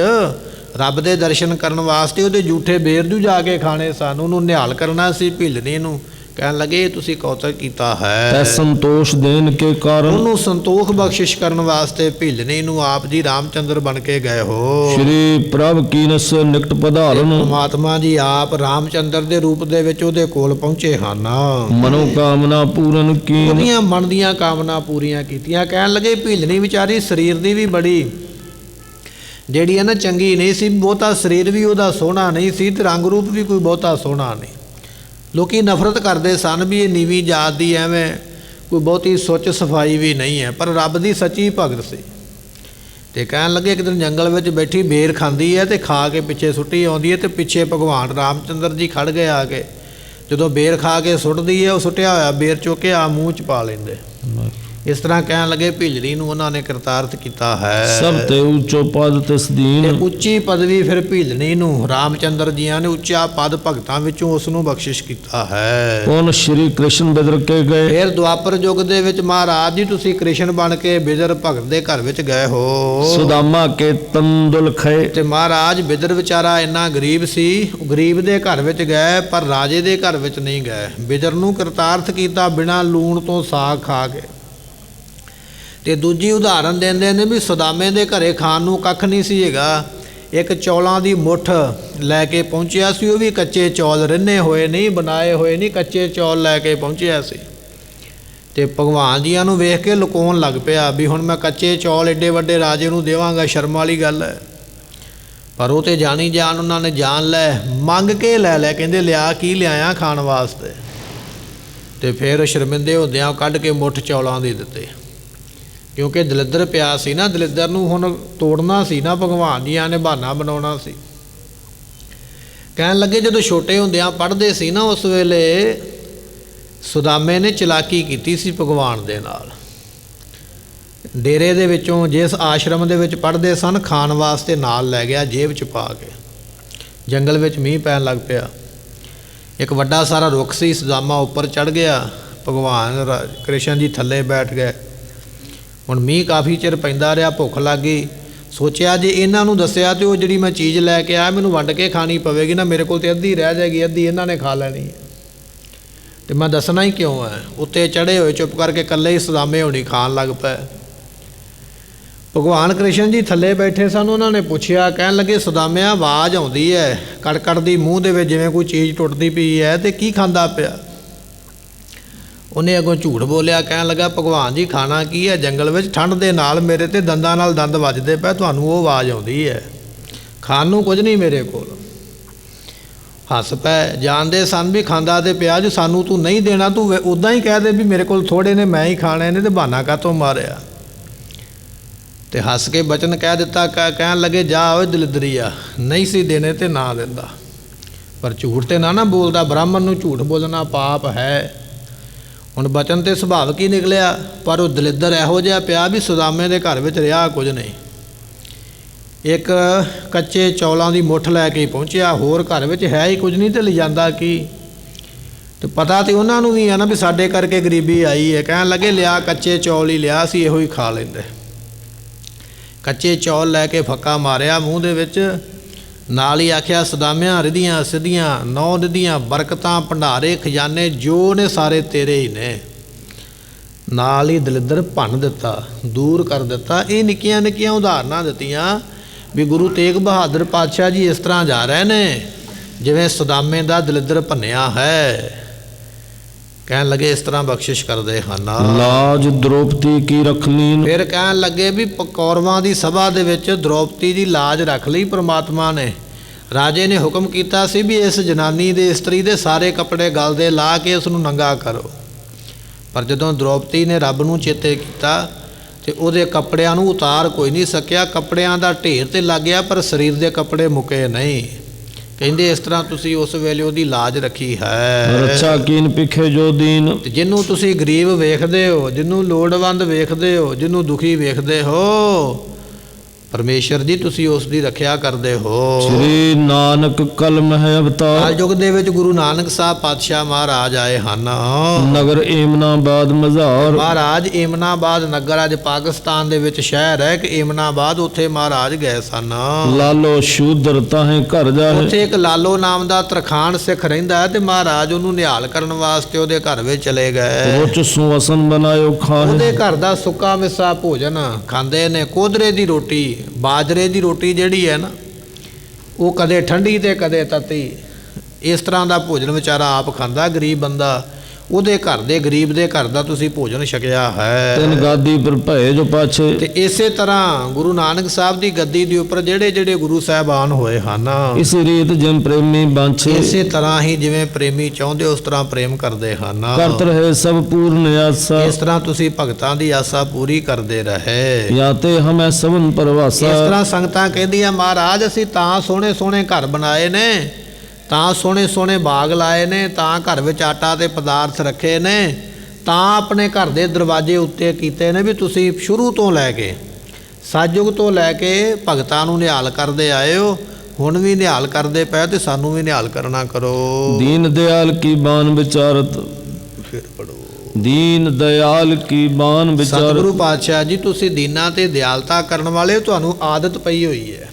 ਰੱਬ ਦੇ ਦਰਸ਼ਨ ਕਰਨ ਵਾਸਤੇ, ਉਹਦੇ ਝੂਠੇ ਬੇਰਜੂ ਜਾ ਕੇ ਖਾਣੇ ਸਨ, ਉਹਨੂੰ ਨਿਹਾਲ ਕਰਨਾ ਸੀ ਭੀਲਨੀ ਨੂੰ। ਕਹਿਣ ਲੱਗੇ ਤੁਸੀਂ ਕੌਤਕ ਕੀਤਾ ਹੈ। ਤੈ ਸੰਤੋਸ਼ ਦੇਣ ਕੇ ਕਾਰਨ। ਉਹਨੂੰ ਸੰਤੋਖ ਬਖਸ਼ਿਸ਼ ਕਰਨ ਵਾਸਤੇ ਭੀਲਨੀ ਨੂੰ ਆਪ ਜੀ ਰਾਮਚੰਦਰ ਬਣ ਕੇ ਗਏ ਹੋ। ਸ਼੍ਰੀ ਪ੍ਰਭ ਕੀਨਸ ਨਿਕਟ ਪਧਾਰਨ। ਪਰਮਾਤਮਾ ਜੀ ਆਪ ਰਾਮਚੰਦਰ ਦੇ ਰੂਪ ਦੇ ਵਿੱਚ ਉਹਦੇ ਕੋਲ ਪਹੁੰਚੇ ਹਨ। ਮਨੋ ਕਾਮਨਾ ਪੂਰਨ ਕੀ। ਉਹਦੀਆਂ ਮਨ ਦੀਆਂ ਕਾਮਨਾ ਪੂਰੀਆਂ ਕੀਤੀਆਂ। ਕਹਿਣ ਲੱਗੇ ਭੀਲਨੀ ਵਿਚਾਰੀ ਸਰੀਰ ਦੀ ਵੀ ਬੜੀ ਜਿਹੜੀ ਹੈ ਨਾ ਚੰਗੀ ਨਹੀਂ ਸੀ, ਬਹੁਤਾ ਸਰੀਰ ਵੀ ਉਹਦਾ ਸੋਹਣਾ ਨਹੀਂ ਸੀ ਤੇ ਰੰਗ ਰੂਪ ਵੀ ਕੋਈ ਬਹੁਤਾ ਸੋਹਣਾ ਨਹੀਂ। ਲੋਕੀ ਨਫ਼ਰਤ ਕਰਦੇ ਸਨ ਵੀ ਇਹ ਨੀਵੀਂ ਜਾਤ ਦੀ, ਐਵੇਂ ਕੋਈ ਬਹੁਤੀ ਸੁੱਚ ਸਫਾਈ ਵੀ ਨਹੀਂ ਹੈ, ਪਰ ਰੱਬ ਦੀ ਸੱਚੀ ਭਗਤ ਸੀ। ਤੇ ਕਹਿਣ ਲੱਗੇ ਇੱਕ ਦਿਨ ਜੰਗਲ ਵਿੱਚ ਬੈਠੀ ਬੇਰ ਖਾਂਦੀ ਹੈ ਤੇ ਖਾ ਕੇ ਪਿੱਛੇ ਸੁੱਟੀ ਆਉਂਦੀ ਹੈ ਤੇ ਪਿੱਛੇ ਭਗਵਾਨ ਰਾਮਚੰਦਰ ਜੀ ਖੜ ਗਏ ਆ ਕੇ। ਜਦੋਂ ਬੇਰ ਖਾ ਕੇ ਸੁੱਟਦੀ ਹੈ, ਉਹ ਸੁੱਟਿਆ ਹੋਇਆ ਬੇਰ ਚੁੱਕ ਕੇ ਆ ਮੂੰਹ 'ਚ ਪਾ ਲੈਂਦੇ। ਇਸ ਤਰ੍ਹਾਂ ਕਹਿਣ ਲੱਗੇ ਭੀਲੜੀ ਨੂੰ ਉਹਨਾਂ ਨੇ ਕਰਤਾਰਥ ਕੀਤਾ ਹੈ। ਸਭ ਤੇ ਉੱਚੋ ਪਦ ਤਿਸ ਤੇ ਦੀਨ, ਉੱਚੀ ਪਦਵੀ ਫਿਰ ਭੀਲਣੀ ਨੂੰ ਰਾਮਚੰਦਰ ਜੀਆਂ ਨੇ ਉੱਚਾ ਪਦ ਭਗਤਾਂ ਵਿੱਚੋਂ ਉਸ ਨੂੰ ਬਖਸ਼ਿਸ਼ ਕੀਤਾ ਹੈ। ਪੁਨ ਸ਼੍ਰੀ ਕ੍ਰਿਸ਼ਨ ਬਿਦਰ ਕੇ ਗਏ, ਫਿਰ ਦੁਆਪਰ ਯੁੱਗ ਦੇ ਵਿੱਚ ਮਹਾਰਾਜ ਜੀ ਤੁਸੀਂ ਕ੍ਰਿਸ਼ਨ ਬਣ ਕੇ ਬਿਦਰ ਭਗਤ ਦੇ ਘਰ ਵਿੱਚ ਗਏ ਹੋ। ਸੁਦਾਮਾ ਕੇ ਤੰਦੁਲ ਖਏ, ਤੇ ਮਹਾਰਾਜ ਬਿਦਰ ਵਿਚਾਰਾ ਇੰਨਾ ਗਰੀਬ ਸੀ, ਉਹ ਗਰੀਬ ਦੇ ਘਰ ਵਿੱਚ ਗਏ ਪਰ ਰਾਜੇ ਦੇ ਘਰ ਵਿੱਚ ਨਹੀਂ ਗਏ। ਬਿਦਰ ਨੂੰ ਕਰਤਾਰਥ ਕੀਤਾ ਬਿਨਾਂ ਲੂਣ ਤੋਂ ਸਾਗ ਖਾ ਕੇ। ਤੇ ਦੂਜੀ ਉਦਾਹਰਨ ਦਿੰਦੇ ਨੇ ਵੀ ਸੁਦਾਮੇ ਦੇ ਘਰੇ ਖਾਣ ਨੂੰ ਕੱਖ ਨਹੀਂ ਸੀ ਹੈਗਾ, ਇੱਕ ਚੌਲਾਂ ਦੀ ਮੁੱਠ ਲੈ ਕੇ ਪਹੁੰਚਿਆ ਸੀ, ਉਹ ਵੀ ਕੱਚੇ ਚੌਲ, ਰਿੰਨੇ ਹੋਏ ਨਹੀਂ, ਬਣਾਏ ਹੋਏ ਨਹੀਂ, ਕੱਚੇ ਚੌਲ ਲੈ ਕੇ ਪਹੁੰਚਿਆ ਸੀ। ਤੇ ਭਗਵਾਨ ਜੀਆਂ ਨੂੰ ਵੇਖ ਕੇ ਲੁਕਾਉਣ ਲੱਗ ਪਿਆ ਵੀ ਹੁਣ ਮੈਂ ਕੱਚੇ ਚੌਲ ਏਡੇ ਵੱਡੇ ਰਾਜੇ ਨੂੰ ਦੇਵਾਂਗਾ, ਸ਼ਰਮ ਵਾਲੀ ਗੱਲ ਹੈ। ਪਰ ਉਹ ਤੇ ਜਾਣੀ ਜਾਣ ਉਹਨਾਂ ਨੇ ਜਾਣ ਲੈ, ਮੰਗ ਕੇ ਲੈ ਲੈ, ਕਹਿੰਦੇ ਲਿਆ ਕੀ ਲਿਆਇਆ ਖਾਣ ਵਾਸਤੇ। ਤੇ ਫਿਰ ਸ਼ਰਮਿੰਦੇ ਹੁੰਦਿਆਂ ਕੱਢ ਕੇ ਮੁੱਠ ਚੌਲਾਂ ਦੇ ਦਿੱਤੇ, ਕਿਉਂਕਿ ਦਲਿੱਦਰ ਪਿਆ ਸੀ ਨਾ, ਦਲਿੱਦਰ ਨੂੰ ਹੁਣ ਤੋੜਨਾ ਸੀ ਨਾ, ਭਗਵਾਨ ਜੀਆਂ ਨੇ ਬਹਾਨਾ ਬਣਾਉਣਾ ਸੀ। ਕਹਿਣ ਲੱਗੇ ਜਦੋਂ ਛੋਟੇ ਹੁੰਦਿਆਂ ਪੜ੍ਹਦੇ ਸੀ ਨਾ, ਉਸ ਵੇਲੇ ਸੁਦਾਮੇ ਨੇ ਚਲਾਕੀ ਕੀਤੀ ਸੀ ਭਗਵਾਨ ਦੇ ਨਾਲ। ਡੇਰੇ ਦੇ ਵਿੱਚੋਂ ਜਿਸ ਆਸ਼ਰਮ ਦੇ ਵਿੱਚ ਪੜ੍ਹਦੇ ਸਨ, ਖਾਣ ਵਾਸਤੇ ਨਾਲ ਲੈ ਗਿਆ ਜੇਬ 'ਚ ਪਾ ਕੇ। ਜੰਗਲ ਵਿੱਚ ਮੀਂਹ ਪੈਣ ਲੱਗ ਪਿਆ, ਇੱਕ ਵੱਡਾ ਸਾਰਾ ਰੁੱਖ ਸੀ, ਸੁਦਾਮਾ ਉੱਪਰ ਚੜ੍ਹ ਗਿਆ, ਭਗਵਾਨ ਕ੍ਰਿਸ਼ਨ ਜੀ ਥੱਲੇ ਬੈਠ ਗਏ। ਹੁਣ ਮੀਂਹ ਕਾਫੀ ਚਿਰ ਪੈਂਦਾ ਰਿਹਾ, ਭੁੱਖ ਲੱਗ ਗਈ, ਸੋਚਿਆ ਜੇ ਇਹਨਾਂ ਨੂੰ ਦੱਸਿਆ ਤੇ ਉਹ ਜਿਹੜੀ ਮੈਂ ਚੀਜ਼ ਲੈ ਕੇ ਆਇਆ ਮੈਨੂੰ ਵੰਡ ਕੇ ਖਾਣੀ ਪਵੇਗੀ ਨਾ, ਮੇਰੇ ਕੋਲ ਤੇ ਅੱਧੀ ਰਹਿ ਜਾਏਗੀ, ਅੱਧੀ ਇਹਨਾਂ ਨੇ ਖਾ ਲੈਣੀ ਹੈ, ਤੇ ਮੈਂ ਦੱਸਣਾ ਹੀ ਕਿਉਂ ਹੈ। ਉੱਤੇ ਚੜ੍ਹੇ ਹੋਏ ਚੁੱਪ ਕਰਕੇ ਇਕੱਲੇ ਹੀ ਸੁਦਾਮੇ ਹੋਣੀ ਖਾਣ ਲੱਗ ਪਏ। ਭਗਵਾਨ ਕ੍ਰਿਸ਼ਨ ਜੀ ਥੱਲੇ ਬੈਠੇ ਸਨ, ਉਹਨਾਂ ਨੇ ਪੁੱਛਿਆ, ਕਹਿਣ ਲੱਗੇ ਸੁਦਾਮਿਆ ਆਵਾਜ਼ ਆਉਂਦੀ ਹੈ ਕੜਕੜ ਦੀ ਮੂੰਹ ਦੇ ਵਿੱਚ, ਜਿਵੇਂ ਕੋਈ ਚੀਜ਼ ਟੁੱਟਦੀ ਪਈ ਹੈ, ਤੇ ਕੀ ਖਾਂਦਾ ਪਿਆ। ਉਹਨੇ ਅੱਗੋਂ ਝੂਠ ਬੋਲਿਆ, ਕਹਿਣ ਲੱਗਾ ਭਗਵਾਨ ਜੀ ਖਾਣਾ ਕੀ ਹੈ, ਜੰਗਲ ਵਿੱਚ ਠੰਡ ਦੇ ਨਾਲ ਮੇਰੇ ਤੇ ਦੰਦਾਂ ਨਾਲ ਦੰਦ ਵੱਜਦੇ ਪਏ, ਤੁਹਾਨੂੰ ਉਹ ਆਵਾਜ਼ ਆਉਂਦੀ ਹੈ, ਖਾਣ ਨੂੰ ਕੁਝ ਨਹੀਂ ਮੇਰੇ ਕੋਲ। ਹੱਸ ਪਏ, ਜਾਣਦੇ ਸਨ ਵੀ ਖਾਂਦਾ ਤੇ ਪਿਆ, ਜੋ ਸਾਨੂੰ ਤੂੰ ਨਹੀਂ ਦੇਣਾ, ਤੂੰ ਉੱਦਾਂ ਹੀ ਕਹਿ ਦੇ ਵੀ ਮੇਰੇ ਕੋਲ ਥੋੜ੍ਹੇ ਨੇ, ਮੈਂ ਹੀ ਖਾਣੇ ਨੇ, ਤੇ ਬਹਾਨਾ ਕਾਹਤੋਂ ਮਾਰਿਆ। ਤੇ ਹੱਸ ਕੇ ਬਚਨ ਕਹਿ ਦਿੱਤਾ, ਕਹਿਣ ਲੱਗੇ ਜਾ ਓਏ ਦਲਿੱਦਰੀਆ, ਨਹੀਂ ਸੀ ਦੇਣੇ ਤੇ ਨਾ ਦਿੰਦਾ, ਪਰ ਝੂਠ ਤੇ ਨਾ ਬੋਲਦਾ, ਬ੍ਰਾਹਮਣ ਨੂੰ ਝੂਠ ਬੋਲਣਾ ਪਾਪ ਹੈ। ਹੁਣ ਬਚਨ ਤੇ ਸੁਭਾਵਿਕ ਹੀ ਨਿਕਲਿਆ, ਪਰ ਉਹ ਦਲਿੱਦਰ ਇਹੋ ਜਿਹਾ ਪਿਆ ਵੀ ਸੁਦਾਮੇ ਦੇ ਘਰ ਵਿੱਚ ਰਿਹਾ ਕੁਝ ਨਹੀਂ। ਇੱਕ ਕੱਚੇ ਚੌਲਾਂ ਦੀ ਮੁੱਠ ਲੈ ਕੇ ਪਹੁੰਚਿਆ, ਹੋਰ ਘਰ ਵਿੱਚ ਹੈ ਹੀ ਕੁਝ ਨਹੀਂ, ਤੇ ਲਿਜਾਂਦਾ ਕੀ। ਤੇ ਪਤਾ ਤੇ ਉਹਨਾਂ ਨੂੰ ਵੀ ਆ ਨਾ ਵੀ ਸਾਡੇ ਕਰਕੇ ਗਰੀਬੀ ਆਈ ਹੈ। ਕਹਿਣ ਲੱਗੇ ਲਿਆ ਕੱਚੇ ਚੌਲ ਹੀ ਲਿਆ ਸੀ, ਇਹੋ ਹੀ ਖਾ ਲੈਂਦੇ। ਕੱਚੇ ਚੌਲ ਲੈ ਕੇ ਫੱਕਾ ਮਾਰਿਆ ਮੂੰਹ ਦੇ ਵਿੱਚ, ਨਾਲ ਹੀ ਆਖਿਆ ਸੁਦਾਮਿਆਂ ਰਿਧੀਆਂ ਸਿੱਧੀਆਂ 9 ਨਿਧੀਆਂ ਬਰਕਤਾਂ ਭੰਡਾਰੇ ਖਜ਼ਾਨੇ ਜੋ ਨੇ ਸਾਰੇ ਤੇਰੇ ਹੀ ਨੇ। ਨਾਲ ਹੀ ਦਲਿੱਦਰ ਭੰਨ ਦਿੱਤਾ, ਦੂਰ ਕਰ ਦਿੱਤਾ। ਇਹ ਨਿੱਕੀਆਂ ਨਿੱਕੀਆਂ ਉਦਾਹਰਨਾਂ ਦਿੱਤੀਆਂ ਵੀ ਗੁਰੂ ਤੇਗ ਬਹਾਦਰ ਪਾਤਸ਼ਾਹ ਜੀ ਇਸ ਤਰ੍ਹਾਂ ਜਾ ਰਹੇ ਨੇ ਜਿਵੇਂ ਸੁਦਾਮੇ ਦਾ ਦਲਿੱਦਰ ਭੰਨਿਆ ਹੈ। ਕਹਿਣ ਲੱਗੇ ਇਸ ਤਰ੍ਹਾਂ ਬਖਸ਼ਿਸ਼ ਕਰਦੇ ਹਨ। ਲਾਜ ਦ੍ਰੋਪਦੀ ਕੀ ਰਖ ਲੀਨ, ਫਿਰ ਕਹਿਣ ਲੱਗੇ ਵੀ ਕੌਰਵਾਂ ਦੀ ਸਭਾ ਦੇ ਵਿੱਚ ਦ੍ਰੋਪਦੀ ਦੀ ਲਾਜ ਰੱਖ ਲਈ ਪ੍ਰਮਾਤਮਾ ਨੇ। ਰਾਜੇ ਨੇ ਹੁਕਮ ਕੀਤਾ ਸੀ ਵੀ ਇਸ ਜਨਾਨੀ ਦੇ, ਇਸਤਰੀ ਦੇ ਸਾਰੇ ਕੱਪੜੇ ਗਲ ਦੇ ਲਾ ਕੇ ਉਸ ਨੂੰ ਨੰਗਾ ਕਰੋ। ਪਰ ਜਦੋਂ ਦ੍ਰੋਪਦੀ ਨੇ ਰੱਬ ਨੂੰ ਚੇਤੇ ਕੀਤਾ ਤੇ ਉਹਦੇ ਕੱਪੜਿਆਂ ਨੂੰ ਉਤਾਰ ਕੋਈ ਨਹੀਂ ਸਕਿਆ, ਕੱਪੜਿਆਂ ਦਾ ਢੇਰ ਤੇ ਲੱਗ ਗਿਆ ਪਰ ਸਰੀਰ ਦੇ ਕੱਪੜੇ ਮੁੱਕੇ ਨਹੀਂ। ਕਹਿੰਦੇ ਇਸ ਤਰ੍ਹਾਂ ਤੁਸੀਂ ਉਸ ਵੇਲੇ ਉਹਦੀ ਲਾਜ ਰੱਖੀ ਹੈ। ਰੱਛਾ ਕੀਨ ਪਿਖੇ ਜੋ ਦੀਨ, ਤੇ ਜਿਹਨੂੰ ਤੁਸੀਂ ਗਰੀਬ ਵੇਖਦੇ ਹੋ, ਜਿਹਨੂੰ ਲੋੜਵੰਦ ਵੇਖਦੇ ਹੋ, ਜਿਹਨੂੰ ਦੁਖੀ ਵੇਖਦੇ ਹੋ, ਪਰਮੇਸ਼ਰ ਜੀ ਤੁਸੀਂ ਉਸ ਦੀ ਰੱਖਿਆ ਕਰਦੇ ਹੋ। ਸ੍ਰੀ ਨਾਨਕ ਕਲਮ ਹੈ ਅਵਤਾਰ, ਕਲਯੁਗ ਦੇ ਵਿੱਚ ਗੁਰੂ ਨਾਨਕ ਸਾਹਿਬ ਪਾਤਸ਼ਾਹ ਮਹਾਰਾਜ ਆਏ ਹਨ। ਨਗਰ ਏਮਨਾਬਾਦ ਮਝਾਰ, ਮਹਾਰਾਜ ਏਮਨਾਬਾਦ ਨਗਰ ਅੱਜ ਪਾਕਿਸਤਾਨ ਦੇ ਵਿੱਚ ਸ਼ਹਿਰ ਹੈ ਕਿ ਏਮਨਾਬਾਦ, ਉੱਥੇ ਮਹਾਰਾਜ ਗਏ ਸਨ। ਲਾਲੋ ਸ਼ੂਦਰ ਤਾਹੇ ਘਰ ਜਾਏ, ਉੱਥੇ ਇੱਕ ਲਾਲੋ ਨਾਮ ਦਾ ਤਰਖਾਣ ਸਿੱਖ ਰਹਿੰਦਾ ਹੈ ਤੇ ਮਹਾਰਾਜ ਉਹਨੂੰ ਨਿਹਾਲ ਕਰਨ ਵਾਸਤੇ ਉਹਦੇ ਘਰ ਵਿੱਚ ਚਲੇ ਗਏ। ਰੁਚ ਸੁਵਸਨ ਬਣਾਇਓ ਖਾਏ, ਉਹਦੇ ਘਰ ਦਾ ਸੁੱਕਾ ਮਿੱਸਾ ਭੋਜਨ ਖਾਂਦੇ ਨੇ। ਕੋਧਰੇ ਦੀ ਰੋਟੀ, ਬਾਜਰੇ ਦੀ ਰੋਟੀ ਜਿਹੜੀ ਹੈ ਨਾ, ਉਹ ਕਦੇ ਠੰਡੀ ਤੇ ਕਦੇ ਤੱਤੀ, ਇਸ ਤਰ੍ਹਾਂ ਦਾ ਭੋਜਨ ਵਿਚਾਰਾ ਆਪ ਖਾਂਦਾ ਗਰੀਬ ਬੰਦਾ। ਉਹਦੇ ਘਰ ਦੇ ਗਰੀਬ ਦੇ ਘਰ ਦਾ ਤੁਸੀਂ ਭੋਜਨ ਛਕਿਆ ਹੈ। ਤਿਨ ਗਾਦੀ ਪਰ ਭਏ ਜੋ ਪਾਛੇ, ਤੇ ਇਸੇ ਤਰ੍ਹਾਂ ਗੁਰੂ ਨਾਨਕ ਸਾਹਿਬ ਦੀ ਗੱਦੀ ਦੇ ਉੱਪਰ ਜਿਹੜੇ ਜਿਹੜੇ ਗੁਰੂ ਸਾਹਿਬਾਨ ਹੋਏ ਹਨ, ਇਸ ਰੀਤ ਜਿਨ ਪ੍ਰੇਮੀ ਬਾਂਛੇ, ਇਸੇ ਤਰ੍ਹਾਂ ਹੀ ਜਿਵੇਂ ਪ੍ਰੇਮੀ ਚਾਹੁੰਦੇ ਉਸ ਤਰ੍ਹਾਂ ਪ੍ਰੇਮ ਕਰਦੇ ਹਨ। ਕਰਤ ਰਹੇ ਸਭ ਪੂਰਨ ਆਸਾ, ਇਸ ਤਰ੍ਹਾਂ ਤੁਸੀਂ ਭਗਤਾਂ ਦੀ ਆਸਾ ਪੂਰੀ ਕਰਦੇ ਰਹੇ। ਜਾਂ ਤੇ ਹਮੈ ਸਭਨ ਪਰਵਾਸਾ, ਇਸ ਤਰ੍ਹਾਂ ਸੰਗਤਾਂ ਕਹਿੰਦੀਆਂ ਮਹਾਰਾਜ ਅਸੀਂ ਤਾਂ ਸੋਹਣੇ ਸੋਹਣੇ ਘਰ ਬਣਾਏ ਨੇ, ਤਾਂ ਸੋਹਣੇ ਸੋਹਣੇ ਬਾਗ ਲਾਏ ਨੇ, ਤਾਂ ਘਰ ਵਿੱਚ ਆਟਾ ਤੇ ਪਦਾਰਥ ਰੱਖੇ ਨੇ, ਤਾਂ ਆਪਣੇ ਘਰ ਦੇ ਦਰਵਾਜ਼ੇ ਉੱਤੇ ਕੀਤੇ ਨੇ ਵੀ ਤੁਸੀਂ ਸ਼ੁਰੂ ਤੋਂ ਲੈ ਕੇ ਸਤਿਯੁਗ ਤੋਂ ਲੈ ਕੇ ਭਗਤਾਂ ਨੂੰ ਨਿਹਾਲ ਕਰਦੇ ਆਏ ਹੋ, ਹੁਣ ਵੀ ਨਿਹਾਲ ਕਰਦੇ ਪਏ ਤੇ ਸਾਨੂੰ ਵੀ ਨਿਹਾਲ ਕਰਨਾ ਕਰੋ। ਦੀਨ ਦਿਆਲ ਕੀ ਬਾਣ ਵਿਚਾਰਤ, ਫਿਰ ਪੜੋ। ਦੀਨ ਦਿਆਲ ਕੀ ਬਾਣ ਸਤਿਗੁਰੂ ਵਿਚਾਰਤ। ਪਾਤਸ਼ਾਹ ਜੀ ਤੁਸੀਂ ਦੀਨਾਂ ਤੇ ਦਿਆਲਤਾ ਕਰਨ ਵਾਲੇ, ਤੁਹਾਨੂੰ ਆਦਤ ਪਈ ਹੋਈ ਹੈ।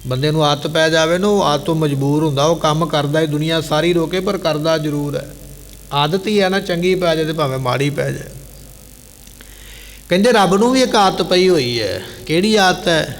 ਬੰਦੇ ਨੂੰ ਆਦਤ ਪੈ ਜਾਵੇ ਨਾ, ਉਹ ਆਦਤ ਤੋਂ ਮਜਬੂਰ ਹੁੰਦਾ, ਉਹ ਕੰਮ ਕਰਦਾ ਹੀ ਦੁਨੀਆ ਸਾਰੀ ਰੋਕੇ ਪਰ ਕਰਦਾ ਜ਼ਰੂਰ ਹੈ। ਆਦਤ ਹੀ ਹੈ ਨਾ, ਚੰਗੀ ਪੈ ਜਾਏ ਤੇ ਭਾਵੇਂ ਮਾੜੀ ਪੈ ਜਾਏ। ਕਹਿੰਦੇ ਰੱਬ ਨੂੰ ਵੀ ਇੱਕ ਆਦਤ ਪਈ ਹੋਈ ਹੈ। ਕਿਹੜੀ ਆਦਤ ਹੈ?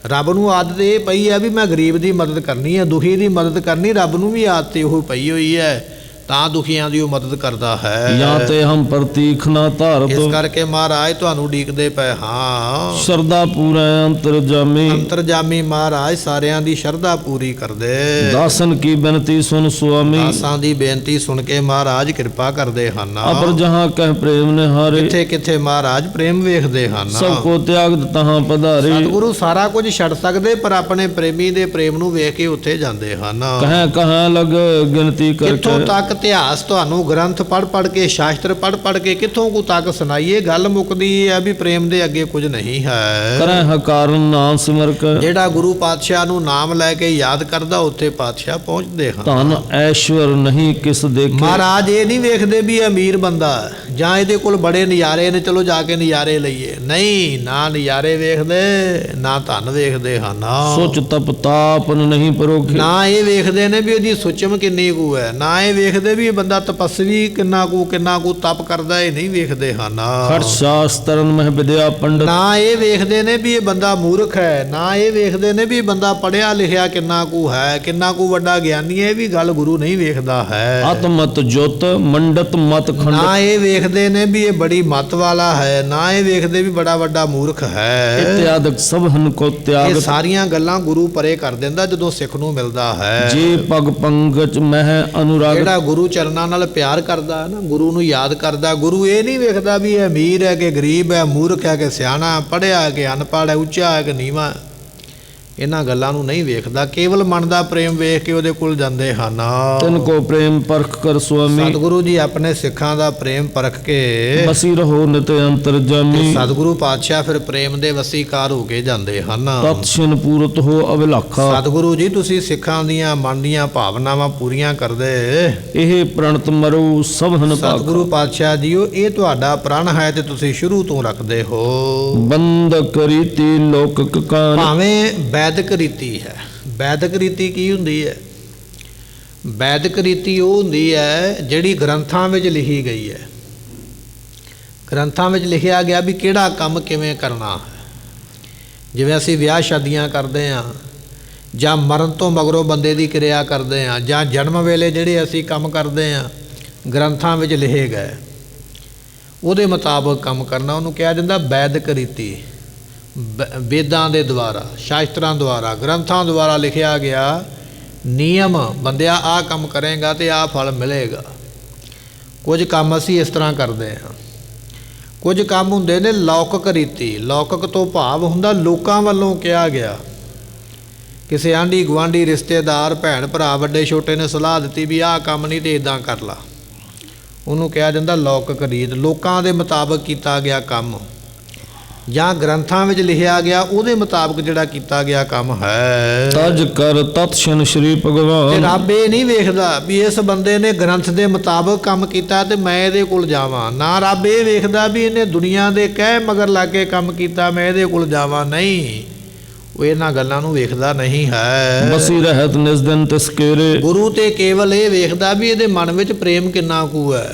ਰੱਬ ਨੂੰ ਆਦਤ ਇਹ ਪਈ ਹੈ ਵੀ ਮੈਂ ਗਰੀਬ ਦੀ ਮਦਦ ਕਰਨੀ ਹੈ, ਦੁਖੀ ਦੀ ਮਦਦ ਕਰਨੀ। ਰੱਬ ਨੂੰ ਵੀ ਆਦਤ ਇਹੋ ਪਈ ਹੋਈ ਹੈ, ਤਾਂ ਦੁਖੀਆਂ ਦੀ ਉਹ ਮਦਦ ਕਰਦਾ ਹੈ। ਜਾਂ ਤੇ ਹਮ ਪ੍ਰਤੀਖ ਨਾ ਧਾਰਤ, ਇਸ ਕਰਕੇ ਮਹਾਰਾਜ ਤੁਹਾਨੂੰ ਉਡੀਕਦੇ ਪਏ ਹਾਂ। ਸ਼ਰਧਾ ਪੂਰੈ ਅੰਤਰਜਾਮੀ, ਅੰਤਰਜਾਮੀ ਮਹਾਰਾਜ ਸਾਰਿਆਂ ਦੀ ਸ਼ਰਧਾ ਪੂਰੀ ਕਰਦੇ। ਦਾਸਨ ਕੀ ਬੇਨਤੀ ਸੁਨ ਸੁਆਮੀ, ਦਾਸਾਂ ਦੀ ਬੇਨਤੀ ਸੁਣ ਕੇ ਮਹਾਰਾਜ ਕਿਰਪਾ ਕਰਦੇ ਹਨ। ਅਪਰ ਜਹਾਂ ਕਹਿ ਪ੍ਰੇਮ ਨਿਹਾਰੇ, ਕਿੱਥੇ ਕਿੱਥੇ ਮਹਾਰਾਜ ਪ੍ਰੇਮ ਵੇਖਦੇ ਹਨ। ਸਭ ਕੋ ਤਿਆਗ ਤਹਾਂ ਪਧਾਰੇ, ਸਤਿਗੁਰੂ ਸਾਰਾ ਕੁਝ ਛੱਡ ਸਕਦੇ ਪਰ ਆਪਣੇ ਪ੍ਰੇਮੀ ਦੇ ਪ੍ਰੇਮ ਨੂੰ ਵੇਖ ਕੇ ਉੱਥੇ ਜਾਂਦੇ ਹਨ। ਕਹਾਂ ਕਹਾਂ ਲਗ ਗਿਣਤੀ ਕਿੱਥੋਂ ਕਰਕੇ, ਤੱਕ ਇਤਿਹਾਸ ਤੁਹਾਨੂੰ ਗ੍ਰੰਥ ਪੜ੍ਹ ਕੇ ਸ਼ਾਸਤਰ ਪੜ੍ਹ ਕੇ ਕਿੱਥੋਂ ਕੁ ਤੱਕ ਸੁਣਾਈਏ। ਗੱਲ ਮੁੱਕਦੀ ਹੈ ਵੀ ਪ੍ਰੇਮ ਦੇ ਅੱਗੇ ਕੁਝ ਨਹੀਂ ਹੈ। ਕਰੈ ਹਕਾਰਨ ਨਾਮ ਸਿਮਰ ਕੇ, ਜਿਹੜਾ ਗੁਰੂ ਪਾਤਸ਼ਾਹ ਨੂੰ ਨਾਮ ਲੈ ਕੇ ਯਾਦ ਕਰਦਾ ਉੱਥੇ ਪਾਤਸ਼ਾਹ ਪਹੁੰਚਦੇ ਹਨ। ਧਨ ਐਸ਼ਵਰ ਨਹੀਂ ਕਿਸ ਦੇਖੇ, ਮਹਾਰਾਜ ਇਹ ਨਹੀਂ ਵੇਖਦੇ ਵੀ ਇਹ ਅਮੀਰ ਬੰਦਾ ਜਾਂ ਇਹਦੇ ਕੋਲ ਬੜੇ ਨਜ਼ਾਰੇ ਨੇ, ਚਲੋ ਜਾ ਕੇ ਨਜ਼ਾਰੇ ਲਈਏ। ਨਹੀਂ, ਨਾ ਨਜ਼ਾਰੇ ਵੇਖਦੇ ਨਾ ਧਨ ਵੇਖਦੇ ਹਨ। ਸੋਚ ਤਪ ਤਾਪਨ ਨਹੀਂ ਪਰੋਖੇ, ਨਾ ਇਹ ਵੇਖਦੇ ਨੇ ਵੀ ਇਹਦੀ ਸੁਚਮ ਕਿੰਨੀ ਕੁ ਹੈ, ਨਾ ਇਹ ਵੇਖਦੇ ਵੀ ਇਹ ਬੰਦਾ ਤਪਸਵੀ ਕਿੰਨਾ ਕੁ ਤਪ ਕਰਦਾ, ਇਹ ਨਹੀਂ ਵੇਖਦੇ ਹਨ। ਖਟ ਸ਼ਾਸਤਰਨ ਮਹਿ ਵਿਦਿਆ ਪੰਡਤ, ਨਾ ਇਹ ਵੇਖਦੇ ਨੇ ਵੀ ਇਹ ਬੰਦਾ ਮੂਰਖ ਹੈ, ਨਾ ਇਹ ਵੇਖਦੇ ਨੇ ਵੀ ਇਹ ਬੰਦਾ ਪੜ੍ਹਿਆ ਲਿਖਿਆ ਕਿੰਨਾ ਕੁ ਹੈ, ਕਿੰਨਾ ਕੁ ਵੱਡਾ ਗਿਆਨੀ ਹੈ। ਇਹ ਵੀ ਗੱਲ ਗੁਰੂ ਨਹੀਂ ਵੇਖਦਾ ਹੈ। ਆਤਮਤ ਜੋਤ ਮੰਡਤ ਮਤ ਖੰਡ, ਨਾ ਇਹ ਵੇਖਦੇ ਨੇ ਵੀ ਇਹ ਬੜੀ ਮੱਤ ਵਾਲਾ ਹੈ, ਨਾ ਇਹ ਵੇਖਦੇ ਵੀ ਬੜਾ ਵੱਡਾ ਮੂਰਖ ਹੈ। ਇਤਿਆਦਿਕ ਸਭਨ ਕੋ ਇਹ ਤਿਆਗ, ਸਾਰੀਆਂ ਗੱਲਾਂ ਗੁਰੂ ਪਰੇ ਕਰ ਦਿੰਦਾ ਜਦੋਂ ਸਿੱਖ ਨੂੰ ਮਿਲਦਾ ਹੈ। ਜੀ ਪਗ ਪੰਕਜ ਮਹਿ ਅਨੁਰਾਗ, ਜਿਹੜਾ ਗੁਰੂ ਚਰਨਾਂ ਨਾਲ ਪਿਆਰ ਕਰਦਾ ਹੈ ਨਾ, ਗੁਰੂ ਨੂੰ ਯਾਦ ਕਰਦਾ, ਗੁਰੂ ਇਹ ਨਹੀਂ ਵੇਖਦਾ ਵੀ ਇਹ ਅਮੀਰ ਹੈ ਕਿ ਗਰੀਬ ਹੈ, ਮੂਰਖ ਹੈ ਕਿ ਸਿਆਣਾ, ਪੜ੍ਹਿਆ ਹੈ ਕਿ ਅਨਪੜ੍ਹ ਹੈ, ਉੱਚਾ ਹੈ ਕਿ ਨੀਵਾਂ ਹੈ। ਇਹਨਾਂ ਗੱਲਾਂ ਨੂੰ ਨਹੀਂ ਵੇਖਦਾ, ਕੇਵਲ ਮਨ ਦਾ ਪ੍ਰੇਮ ਵੇਖ ਕੇ ਉਹਦੇ ਕੋਲ ਜਾਂਦੇ ਹਨ। ਤਿਨ ਕੋ ਪ੍ਰੇਮ ਪਰਖ ਕਰ ਸੁਆਮੀ, ਸਤਿਗੁਰੂ ਜੀ ਆਪਣੇ ਸਿੱਖਾਂ ਦਾ ਪ੍ਰੇਮ ਪਰਖ ਕੇ ਬਸੀ ਰਹੋ ਨਿਤ ਅੰਤਰਜਾਮੀ, ਸਤਿਗੁਰੂ ਪਾਤਸ਼ਾਹ ਫਿਰ ਪ੍ਰੇਮ ਦੇ ਵਸੀਕਾਰ ਹੋ ਕੇ ਜਾਂਦੇ ਹਨ। ਤਤ ਛਿਨ ਪੂਰਤ ਹੋ ਅਵਿਲਾਖਾ, ਸਤਿਗੁਰੂ ਜੀ ਤੁਸੀਂ ਸਿੱਖਾਂ ਦੀਆਂ ਮਨ ਦੀਆਂ ਭਾਵਨਾਵਾਂ ਪੂਰੀਆਂ ਕਰਦੇ। ਇਹ ਪ੍ਰਣਤ ਮਰੋ ਸਭਨ ਭਾਖਾ, ਸਤਿਗੁਰੂ ਪਾਤਸ਼ਾਹ ਜੀਓ ਇਹ ਤੁਹਾਡਾ ਪ੍ਰਣ ਹੈ ਤੇ ਤੁਸੀਂ ਸ਼ੁਰੂ ਤੋਂ ਰੱਖਦੇ ਹੋ। ਬੰਦ ਕਰੀਤੀ ਲੋਕਕ ਕਾਨ, ਭਾਵੇਂ ਵੈਦਿਕ ਰੀਤੀ ਹੈ। ਵੈਦਿਕ ਰੀਤੀ ਕੀ ਹੁੰਦੀ ਹੈ? ਵੈਦਿਕ ਰੀਤੀ ਉਹ ਹੁੰਦੀ ਹੈ ਜਿਹੜੀ ਗ੍ਰੰਥਾਂ ਵਿੱਚ ਲਿਖੀ ਗਈ ਹੈ। ਗ੍ਰੰਥਾਂ ਵਿੱਚ ਲਿਖਿਆ ਗਿਆ ਵੀ ਕਿਹੜਾ ਕੰਮ ਕਿਵੇਂ ਕਰਨਾ ਹੈ। ਜਿਵੇਂ ਅਸੀਂ ਵਿਆਹ ਸ਼ਾਦੀਆਂ ਕਰਦੇ ਹਾਂ, ਜਾਂ ਮਰਨ ਤੋਂ ਮਗਰੋਂ ਬੰਦੇ ਦੀ ਕਿਰਿਆ ਕਰਦੇ ਹਾਂ, ਜਾਂ ਜਨਮ ਵੇਲੇ ਜਿਹੜੇ ਅਸੀਂ ਕੰਮ ਕਰਦੇ ਹਾਂ, ਗ੍ਰੰਥਾਂ ਵਿੱਚ ਲਿਖੇ ਗਏ, ਉਹਦੇ ਮੁਤਾਬਕ ਕੰਮ ਕਰਨਾ, ਉਹਨੂੰ ਕਿਹਾ ਜਾਂਦਾ ਵੈਦਿਕ ਰੀਤੀ। ਵੇਦਾਂ ਦੇ ਦੁਆਰਾ, ਸ਼ਾਸਤਰਾਂ ਦੁਆਰਾ, ਗ੍ਰੰਥਾਂ ਦੁਆਰਾ ਲਿਖਿਆ ਗਿਆ ਨਿਯਮ, ਬੰਦਿਆ ਆਹ ਕੰਮ ਕਰੇਗਾ ਤੇ ਆਹ ਫਲ ਮਿਲੇਗਾ। ਕੁਝ ਕੰਮ ਅਸੀਂ ਇਸ ਤਰ੍ਹਾਂ ਕਰਦੇ ਹਾਂ, ਕੁਝ ਕੰਮ ਹੁੰਦੇ ਨੇ ਲੌਕਿਕ ਰੀਤੀ। ਲੌਕਿਕ ਤੋਂ ਭਾਵ ਹੁੰਦਾ ਲੋਕਾਂ ਵੱਲੋਂ ਕਿਹਾ ਗਿਆ। ਕਿਸੇ ਆਂਢੀ ਗੁਆਂਢੀ, ਰਿਸ਼ਤੇਦਾਰ, ਭੈਣ ਭਰਾ, ਵੱਡੇ ਛੋਟੇ ਨੇ ਸਲਾਹ ਦਿੱਤੀ ਵੀ ਆਹ ਕੰਮ ਨਹੀਂ ਤੇ ਇਦਾਂ ਕਰ ਲਾ, ਉਹਨੂੰ ਕਿਹਾ ਜਾਂਦਾ ਲੌਕਿਕ ਰੀਤ। ਲੋਕਾਂ ਦੇ ਮੁਤਾਬਕ ਕੀਤਾ ਗਿਆ ਕੰਮ, ਜਾਂ ਗ੍ਰੰਥਾਂ ਵਿੱਚ ਲਿਖਿਆ ਗਿਆ ਉਹਦੇ ਮੁਤਾਬਕ ਜਿਹੜਾ ਕੀਤਾ ਗਿਆ ਕੰਮ ਹੈ। ਤਜ ਕਰ ਤਤ ਛਿਨ ਸ਼੍ਰੀ ਤੇ ਭਗਵਾਨ, ਰੱਬ ਇਹ ਨਹੀਂ ਵੇਖਦਾ ਵੀ ਇਸ ਬੰਦੇ ਨੇ ਗ੍ਰੰਥ ਦੇ ਮੁਤਾਬਕ ਕੰਮ ਕੀਤਾ ਤੇ ਮੈਂ ਇਹਦੇ ਕੋਲ ਜਾਵਾਂ। ਨਾ ਰੱਬ ਇਹ ਵੇਖਦਾ ਵੀ ਇਹਨੇ ਦੁਨੀਆ ਦੇ ਕਹਿ ਮਗਰ ਲੱਗ ਕੇ ਕੰਮ ਕੀਤਾ ਮੈਂ ਇਹਦੇ ਕੋਲ ਜਾਵਾਂ। ਨਹੀਂ, ਉਹ ਇਹਨਾਂ ਗੱਲਾਂ ਨੂੰ ਵੇਖਦਾ ਨਹੀਂ ਹੈ। ਬਸੀ ਰਹਿਤ ਨਿਸ ਦਿਨ ਤਿਸ ਕੇਰੇ, ਗੁਰੂ ਤੇ ਕੇਵਲ ਇਹ ਵੇਖਦਾ ਵੀ ਇਹਦੇ ਮਨ ਵਿੱਚ ਪ੍ਰੇਮ ਕਿੰਨਾ ਕੁ ਹੈ।